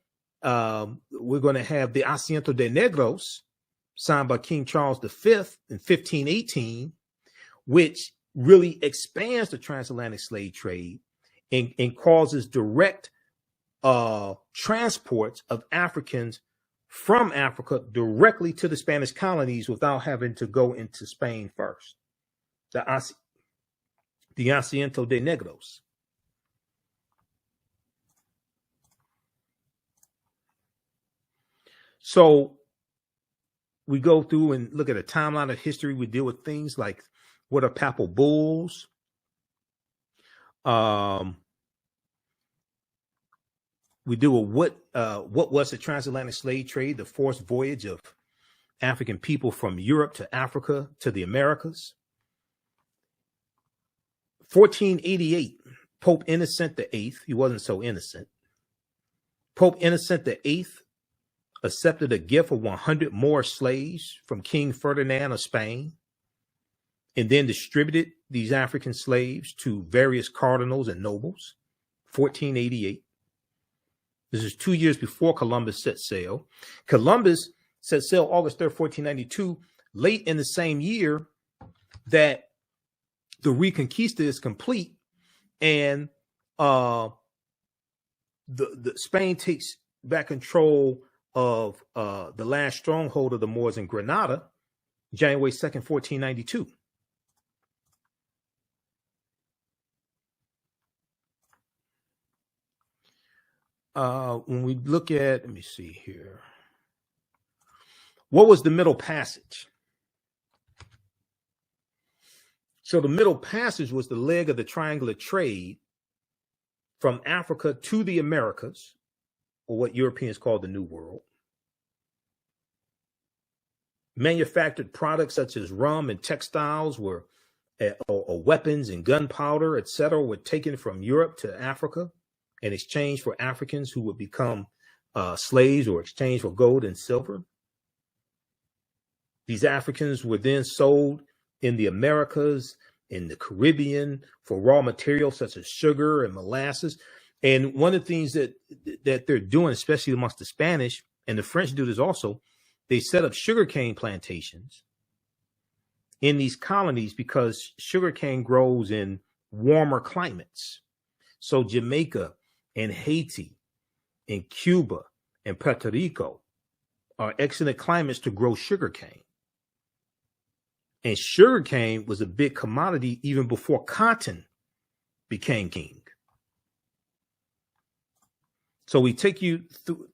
we're going to have the Asiento de Negros signed by King Charles V in 1518, which really expands the transatlantic slave trade and causes direct transports of Africans from Africa directly to the Spanish colonies without having to go into Spain first. The Asiento de Negros. So we go through and look at a timeline of history. We deal with things like what are papal bulls? We deal with what was the transatlantic slave trade, the forced voyage of African people from Europe to Africa to the Americas. 1488, Pope Innocent VIII, he wasn't so innocent. Pope Innocent VIII accepted a gift of 100 more slaves from King Ferdinand of Spain, and then distributed these African slaves to various cardinals and nobles. 1488. This is 2 years before Columbus set sail. Columbus set sail August 3rd, 1492, late in the same year that the Reconquista is complete, and the Spain takes back control of the last stronghold of the Moors in Granada, January 2nd, 1492. When we look at, let me see here. What was the Middle Passage? So the Middle Passage was the leg of the triangular trade from Africa to the Americas, or what Europeans call the New World. Manufactured products such as rum and textiles were, or weapons and gunpowder, etc., were taken from Europe to Africa in exchange for Africans who would become slaves or exchange for gold and silver. These Africans were then sold in the Americas, in the Caribbean, for raw materials such as sugar and molasses. And one of the things that they're doing, especially amongst the Spanish, and the French do this also, they set up sugarcane plantations in these colonies because sugarcane grows in warmer climates. So Jamaica and Haiti and Cuba and Puerto Rico are excellent climates to grow sugarcane. And sugarcane was a big commodity even before cotton became king. So we take you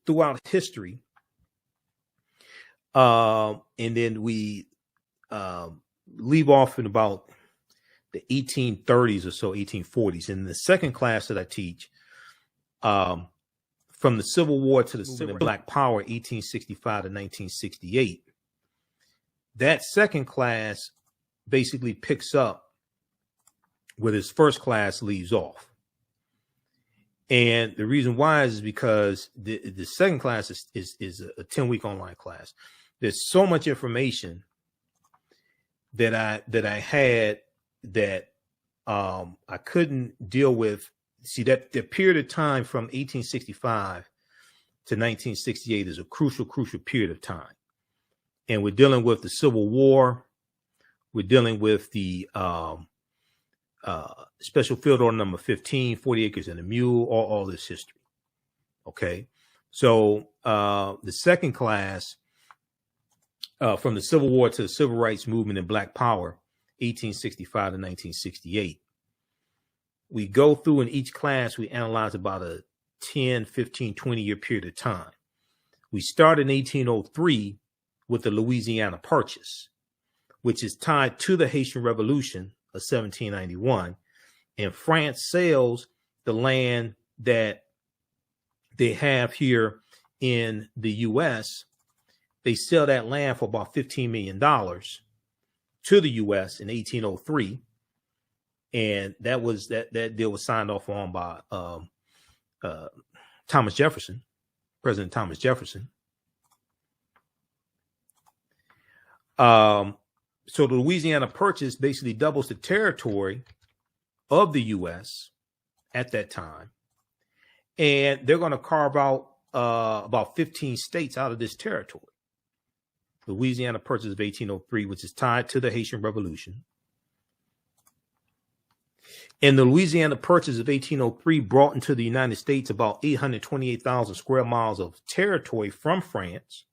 throughout history, and then we leave off in about the 1830s or so, 1840s. In the second class that I teach, from the Civil War to the Civil Black Power, 1865 to 1968, that second class basically picks up where this first class leaves off. And the reason why is because the second class is a 10-week online class. There's so much information that I had that I couldn't deal with. See, that the period of time from 1865 to 1968 is a crucial period of time. And we're dealing with the Civil War. We're dealing with the Special Field Order number 15, 40 Acres and a Mule, all this history. Okay. So the second class, from the Civil War to the Civil Rights Movement and Black Power, 1865 to 1968. We go through in each class, we analyze about a 10, 15, 20-year period of time. We start in 1803 with the Louisiana Purchase, which is tied to the Haitian Revolution of 1791. And France sells the land that they have here in the U.S. They sell that land for about $15 million to the U.S. in 1803. And that deal was signed off on by Thomas Jefferson, President Thomas Jefferson. So the Louisiana Purchase basically doubles the territory of the U.S. at that time. And they're going to carve out about 15 states out of this territory. Louisiana Purchase of 1803, which is tied to the Haitian Revolution. And the Louisiana Purchase of 1803 brought into the United States about 828,000 square miles of territory from France.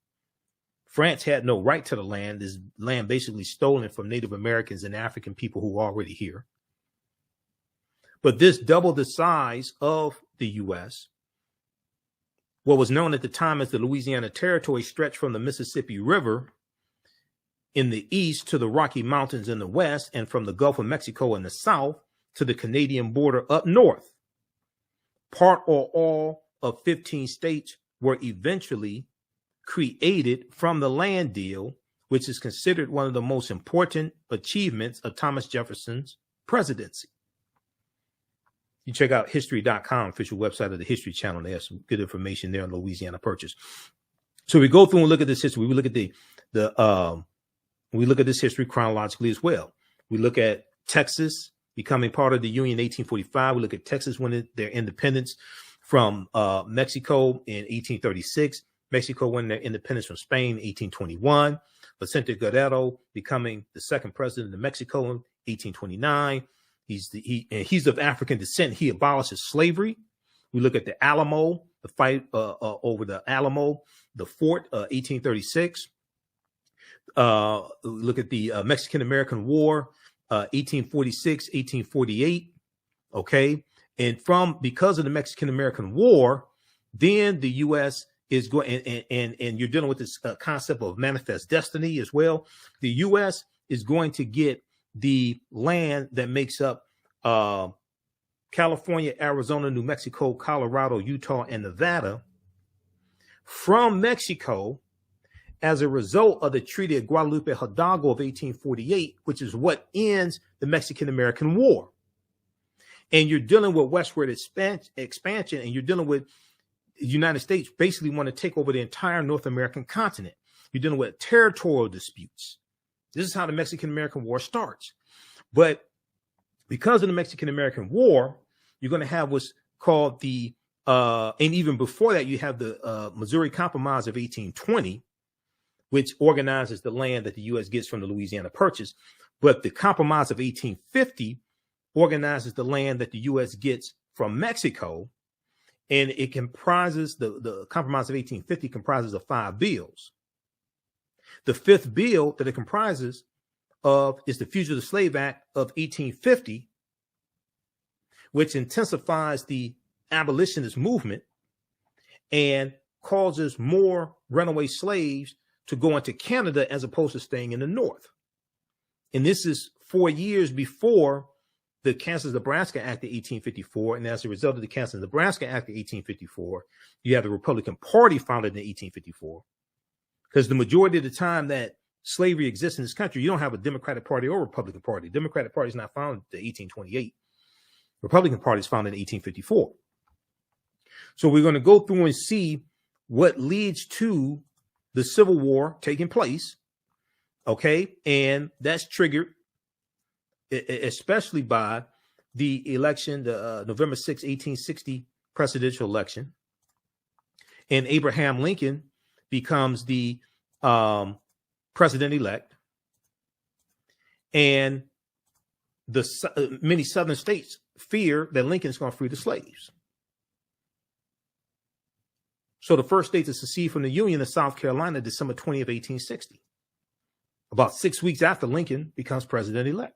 France had no right to the land. This land basically stolen from Native Americans and African people who were already here. But this doubled the size of the U.S. What was known at the time as the Louisiana Territory stretched from the Mississippi River in the east to the Rocky Mountains in the west, and from the Gulf of Mexico in the south to the Canadian border up north. Part or all of 15 states were eventually created from the land deal, which is considered one of the most important achievements of Thomas Jefferson's presidency. You check out history.com, official website of the History Channel. They have some good information there on Louisiana Purchase. So we go through and look at this history. We look at we look at this history chronologically as well. We look at Texas becoming part of the Union in 1845. We look at Texas winning their independence from Mexico in 1836. Mexico winning their independence from Spain in 1821. Vicente Guerrero becoming the second president of Mexico in 1829. He's of African descent. He abolishes slavery. We look at the Alamo, the fight over the Alamo, the fort, 1836. Look at the Mexican-American War, 1846, 1848. Okay. And because of the Mexican-American War, then the U.S. is going, and you're dealing with this concept of manifest destiny as well. The U.S. is going to get the land that makes up California, Arizona, New Mexico, Colorado, Utah, and Nevada from Mexico. as a result of the Treaty of Guadalupe Hidalgo of 1848, which is what ends the Mexican-American War. And you're dealing with westward expansion, and you're dealing with the United States basically want to take over the entire North American continent. You're dealing with territorial disputes. This is how the Mexican-American War starts. But because of the Mexican-American War, you're going to have what's called the, and even before that, you have the Missouri Compromise of 1820, which organizes the land that the U.S. gets from the Louisiana Purchase. But the Compromise of 1850 organizes the land that the U.S. gets from Mexico. And it comprises, the Compromise of 1850 comprises of 5 bills. The 5th bill that it comprises of is the Fugitive Slave Act of 1850, which intensifies the abolitionist movement and causes more runaway slaves to go into Canada as opposed to staying in the North. And this is 4 years before the Kansas-Nebraska Act of 1854. And as a result of the Kansas-Nebraska Act of 1854, you have the Republican Party founded in 1854. Because the majority of the time that slavery exists in this country, you don't have a Democratic Party or Republican Party. Democratic Party is not founded in 1828. Republican Party is founded in 1854. So we're going to go through and see what leads to the Civil War taking place. Okay. And that's triggered especially by the election, the November 6, 1860 presidential election. And Abraham Lincoln becomes the president-elect. And the many southern states fear that Lincoln's going to free the slaves. So the first state to secede from the Union is South Carolina, December 20 of 1860. About 6 weeks after Lincoln becomes president-elect.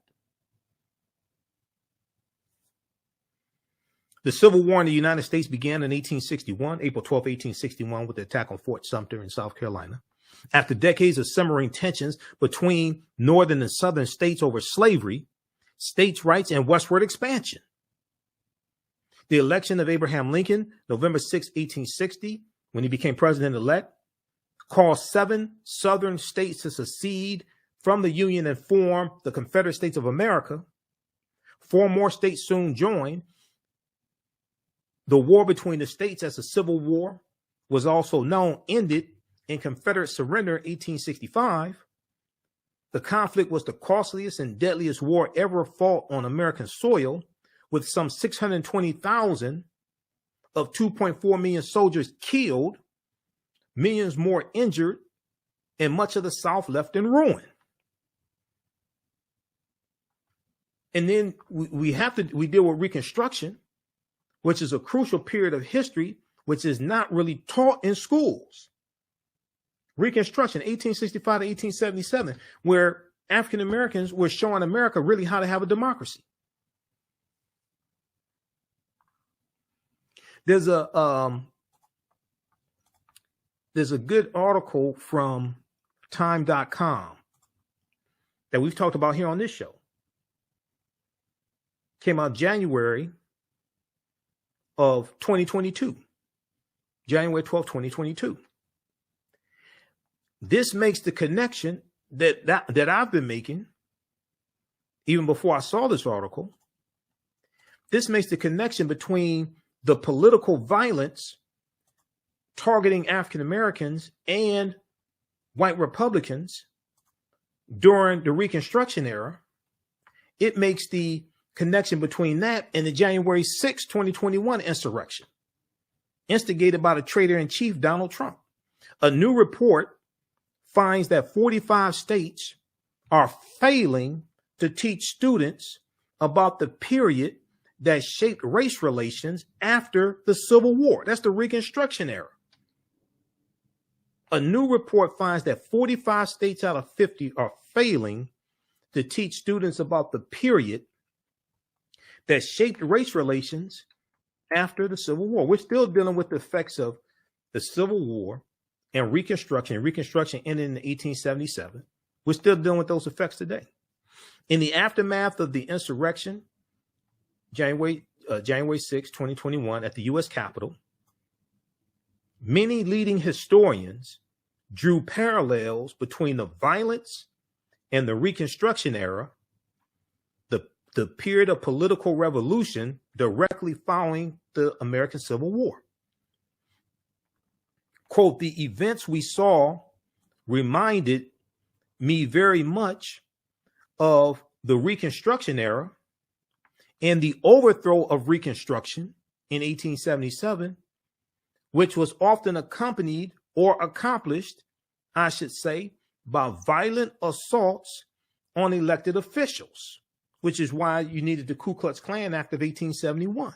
The Civil War in the United States began in 1861, April 12, 1861, with the attack on Fort Sumter in South Carolina. After decades of simmering tensions between northern and southern states over slavery, states' rights, and westward expansion. The election of Abraham Lincoln, November 6, 1860, when he became president-elect, caused 7 southern states to secede from the Union and form the Confederate States of America. 4 more states soon joined. The war between the states, as the Civil War was also known, ended in Confederate surrender in 1865. The conflict was the costliest and deadliest war ever fought on American soil, with some 620,000 of 2.4 million soldiers killed, millions more injured, and much of the South left in ruin. And then we deal with Reconstruction, which is a crucial period of history, which is not really taught in schools. Reconstruction, 1865 to 1877, where African Americans were showing America really how to have a democracy. There's a good article from time.com that we've talked about here on this show. Came out January of 2022, January 12, 2022. This makes the connection that I've been making even before I saw this article. This makes the connection between the political violence targeting African Americans and white Republicans during the Reconstruction era. It makes the connection between that and the January 6, 2021 insurrection, instigated by the traitor-in-chief, Donald Trump. A new report finds that 45 states are failing to teach students about the period that shaped race relations after the Civil War. That's the Reconstruction era. A new report finds that 45 states out of 50 are failing to teach students about the period that shaped race relations after the Civil War. We're still dealing with the effects of the Civil War and Reconstruction. Reconstruction ended in 1877. We're still dealing with those effects today. In the aftermath of the insurrection, January 6, 2021, at the U.S. Capitol, many leading historians drew parallels between the violence and the Reconstruction era, the period of political revolution directly following the American Civil War. Quote, the events we saw reminded me very much of the Reconstruction era and the overthrow of Reconstruction in 1877, which was often accompanied or accomplished, I should say, by violent assaults on elected officials, which is why you needed the Ku Klux Klan Act of 1871.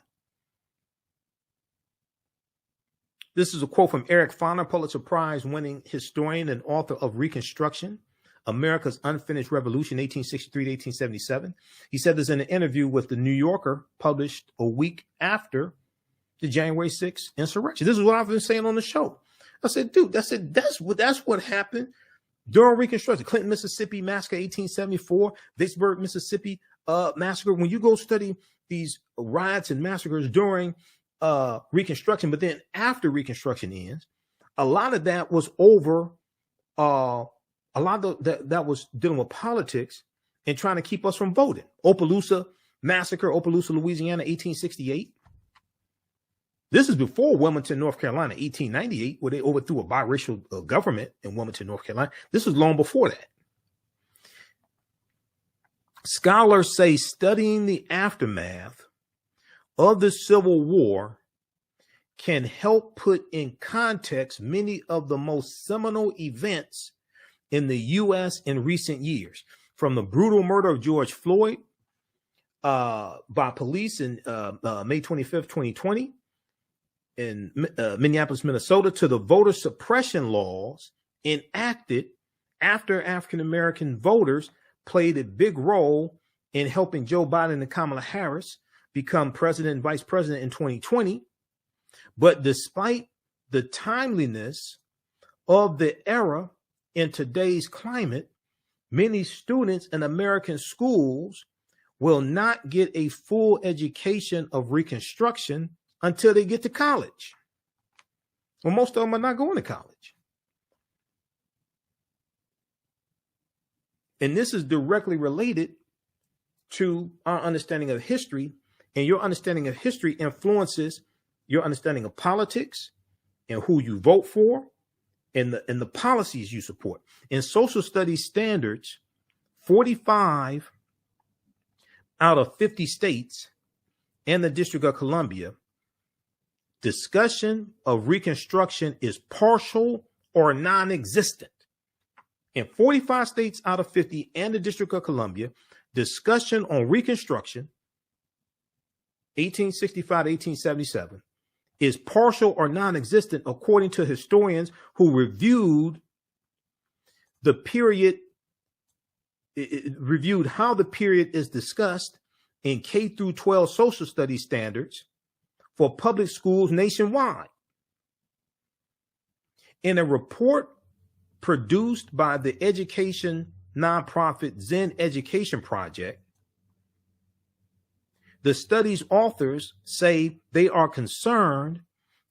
This is a quote from Eric Foner, Pulitzer Prize-winning historian and author of Reconstruction, America's Unfinished Revolution, 1863 to 1877. He said this in an interview with the New Yorker, published a week after the January 6th insurrection. This is what I've been saying on the show. I said, dude, that's what happened during Reconstruction. Clinton, Mississippi massacre, 1874, Vicksburg, Mississippi massacre. When you go study these riots and massacres during Reconstruction, but then after Reconstruction ends, a lot of that was over. A lot of that was dealing with politics and trying to keep us from voting. Opelousas massacre, Opelousas, Louisiana, 1868. This is before Wilmington, North Carolina, 1898, where they overthrew a biracial government in Wilmington, North Carolina. This was long before that. Scholars say studying the aftermath of the Civil War can help put in context many of the most seminal events in the U.S. in recent years, from the brutal murder of George Floyd by police in May 25th, 2020 in Minneapolis, Minnesota, to the voter suppression laws enacted after African-American voters played a big role in helping Joe Biden and Kamala Harris become president and vice president in 2020. But despite the timeliness of the era in today's climate, many students in American schools will not get a full education of Reconstruction until they get to college. Well, most of them are not going to college. And this is directly related to our understanding of history, and your understanding of history influences your understanding of politics and who you vote for and the policies you support. In social studies standards, 45 out of 50 states and the District of Columbia, discussion of Reconstruction is partial or non-existent. In 45 states out of 50 and the District of Columbia, discussion on Reconstruction, 1865 to 1877, is partial or non-existent, according to historians who reviewed the period, reviewed how the period is discussed in K through 12 social studies standards for public schools nationwide. In a report produced by the education nonprofit Zen Education Project, the study's authors say they are concerned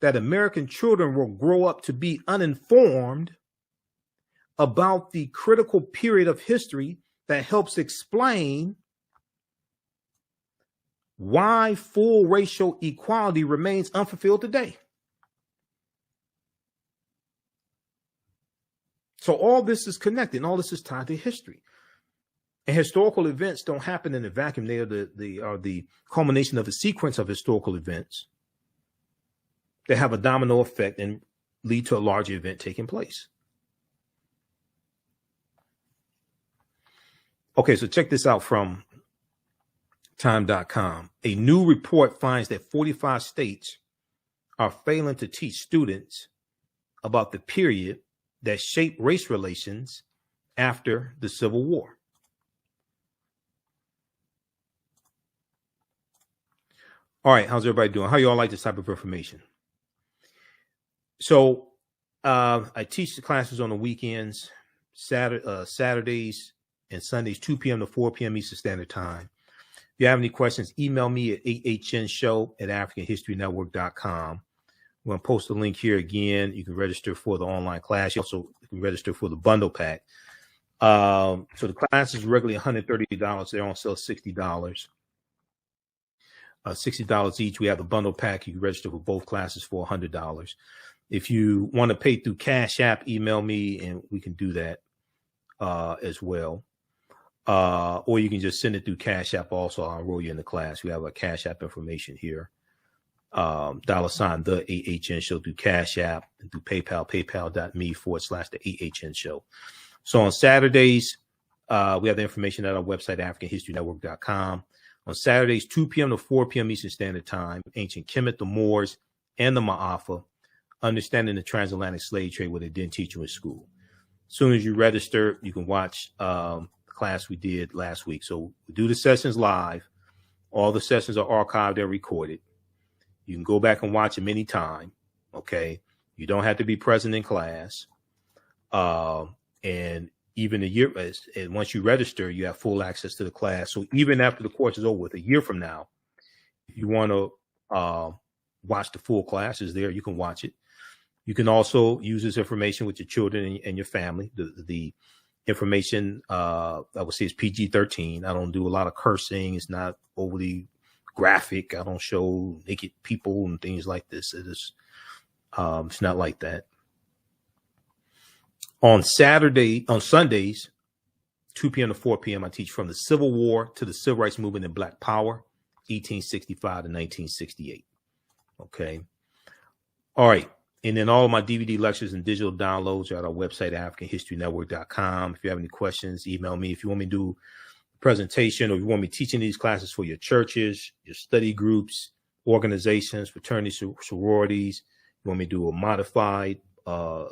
that American children will grow up to be uninformed about the critical period of history that helps explain why full racial equality remains unfulfilled today. So all this is connected, and all this is tied to history. And historical events don't happen in a vacuum. They are the culmination of a sequence of historical events that have a domino effect and lead to a larger event taking place. Okay, so check this out from time.com. A new report finds that 45 states are failing to teach students about the period that shaped race relations after the Civil War. All right, how's everybody doing? How y'all like this type of information? So I teach the classes on the weekends, Saturdays and Sundays, 2 p.m. to 4 p.m. Eastern Standard Time. If you have any questions, email me at ahnshow@africanhistorynetwork.com, I'm going to post the link here again. You can register for the online class. You also can register for the bundle pack. So the class is regularly $130. They're on sale $60. $60 each. We have the bundle pack. You can register for both classes for $100. If you want to pay through Cash App, email me and we can do that as well. Or you can just send it through Cash App also. I'll enroll you in the class. We have a Cash App information here. $, the AHN show through Cash App and through PayPal, paypal.me/the AHN show. So on Saturdays, we have the information at our website, AfricanHistoryNetwork.com. On Saturdays, 2 p.m. to 4 p.m. Eastern Standard Time, Ancient Kemet, the Moors, and the Maafa, Understanding the Transatlantic Slave Trade, what they didn't teach you in school. As soon as you register, you can watch the class we did last week. So we do the sessions live. All the sessions are archived and recorded. You can go back and watch them anytime, okay? You don't have to be present in class. And even a year, and once you register, you have full access to the class. So even after the course is over with, a year from now, if you want to watch the full classes there, you can watch it. You can also use this information with your children and your family. The information, I would say, is PG-13. I don't do a lot of cursing. It's not overly graphic. I don't show naked people and things like this. It is, it's not like that. On Sundays, 2 p.m. to 4 p.m., I teach from the Civil War to the Civil Rights Movement and Black Power, 1865 to 1968. Okay. All right. And then all of my DVD lectures and digital downloads are at our website, AfricanHistoryNetwork.com. If you have any questions, email me. If you want me to do a presentation or if you want me teaching these classes for your churches, your study groups, organizations, fraternities, sororities, you want me to do a modified, a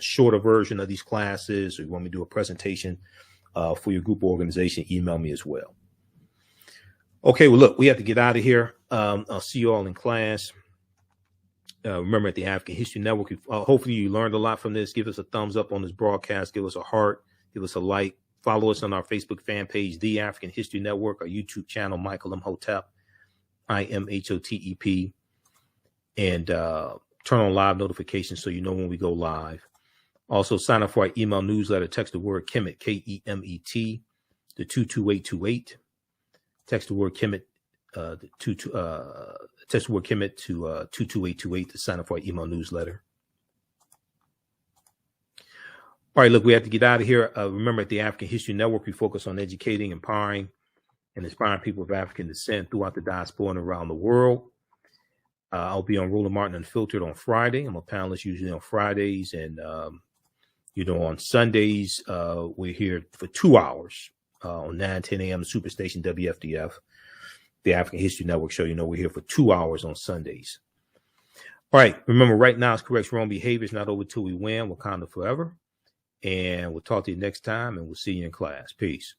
shorter version of these classes, or you want me to do a presentation for your group or organization, email me as well. Okay, well, look, we have to get out of here. I'll see you all in class. Remember, at the African History Network, hopefully you learned a lot from this. Give us a thumbs up on this broadcast. Give us a heart. Give us a like. Follow us on our Facebook fan page, The African History Network, our YouTube channel, Michael Imhotep, IMHOTEP, and turn on live notifications so you know when we go live. Also, sign up for our email newsletter. Text the word Kemet, Kemet, to 22828. Text the word Kemet, text the word Kemet to 22828 to sign up for our email newsletter. All right, look, we have to get out of here. Remember, at the African History Network, we focus on educating, empowering, and inspiring people of African descent throughout the diaspora and around the world. I'll be on Roland Martin Unfiltered on Friday. I'm a panelist usually on Fridays. And, on Sundays, we're here for 2 hours on 9-10 a.m. Superstation WFDF, the African History Network show. We're here for 2 hours on Sundays. All right. Remember, right now, it's correct wrong behavior. It's not over till we win. Wakanda forever. And we'll talk to you next time, and we'll see you in class. Peace.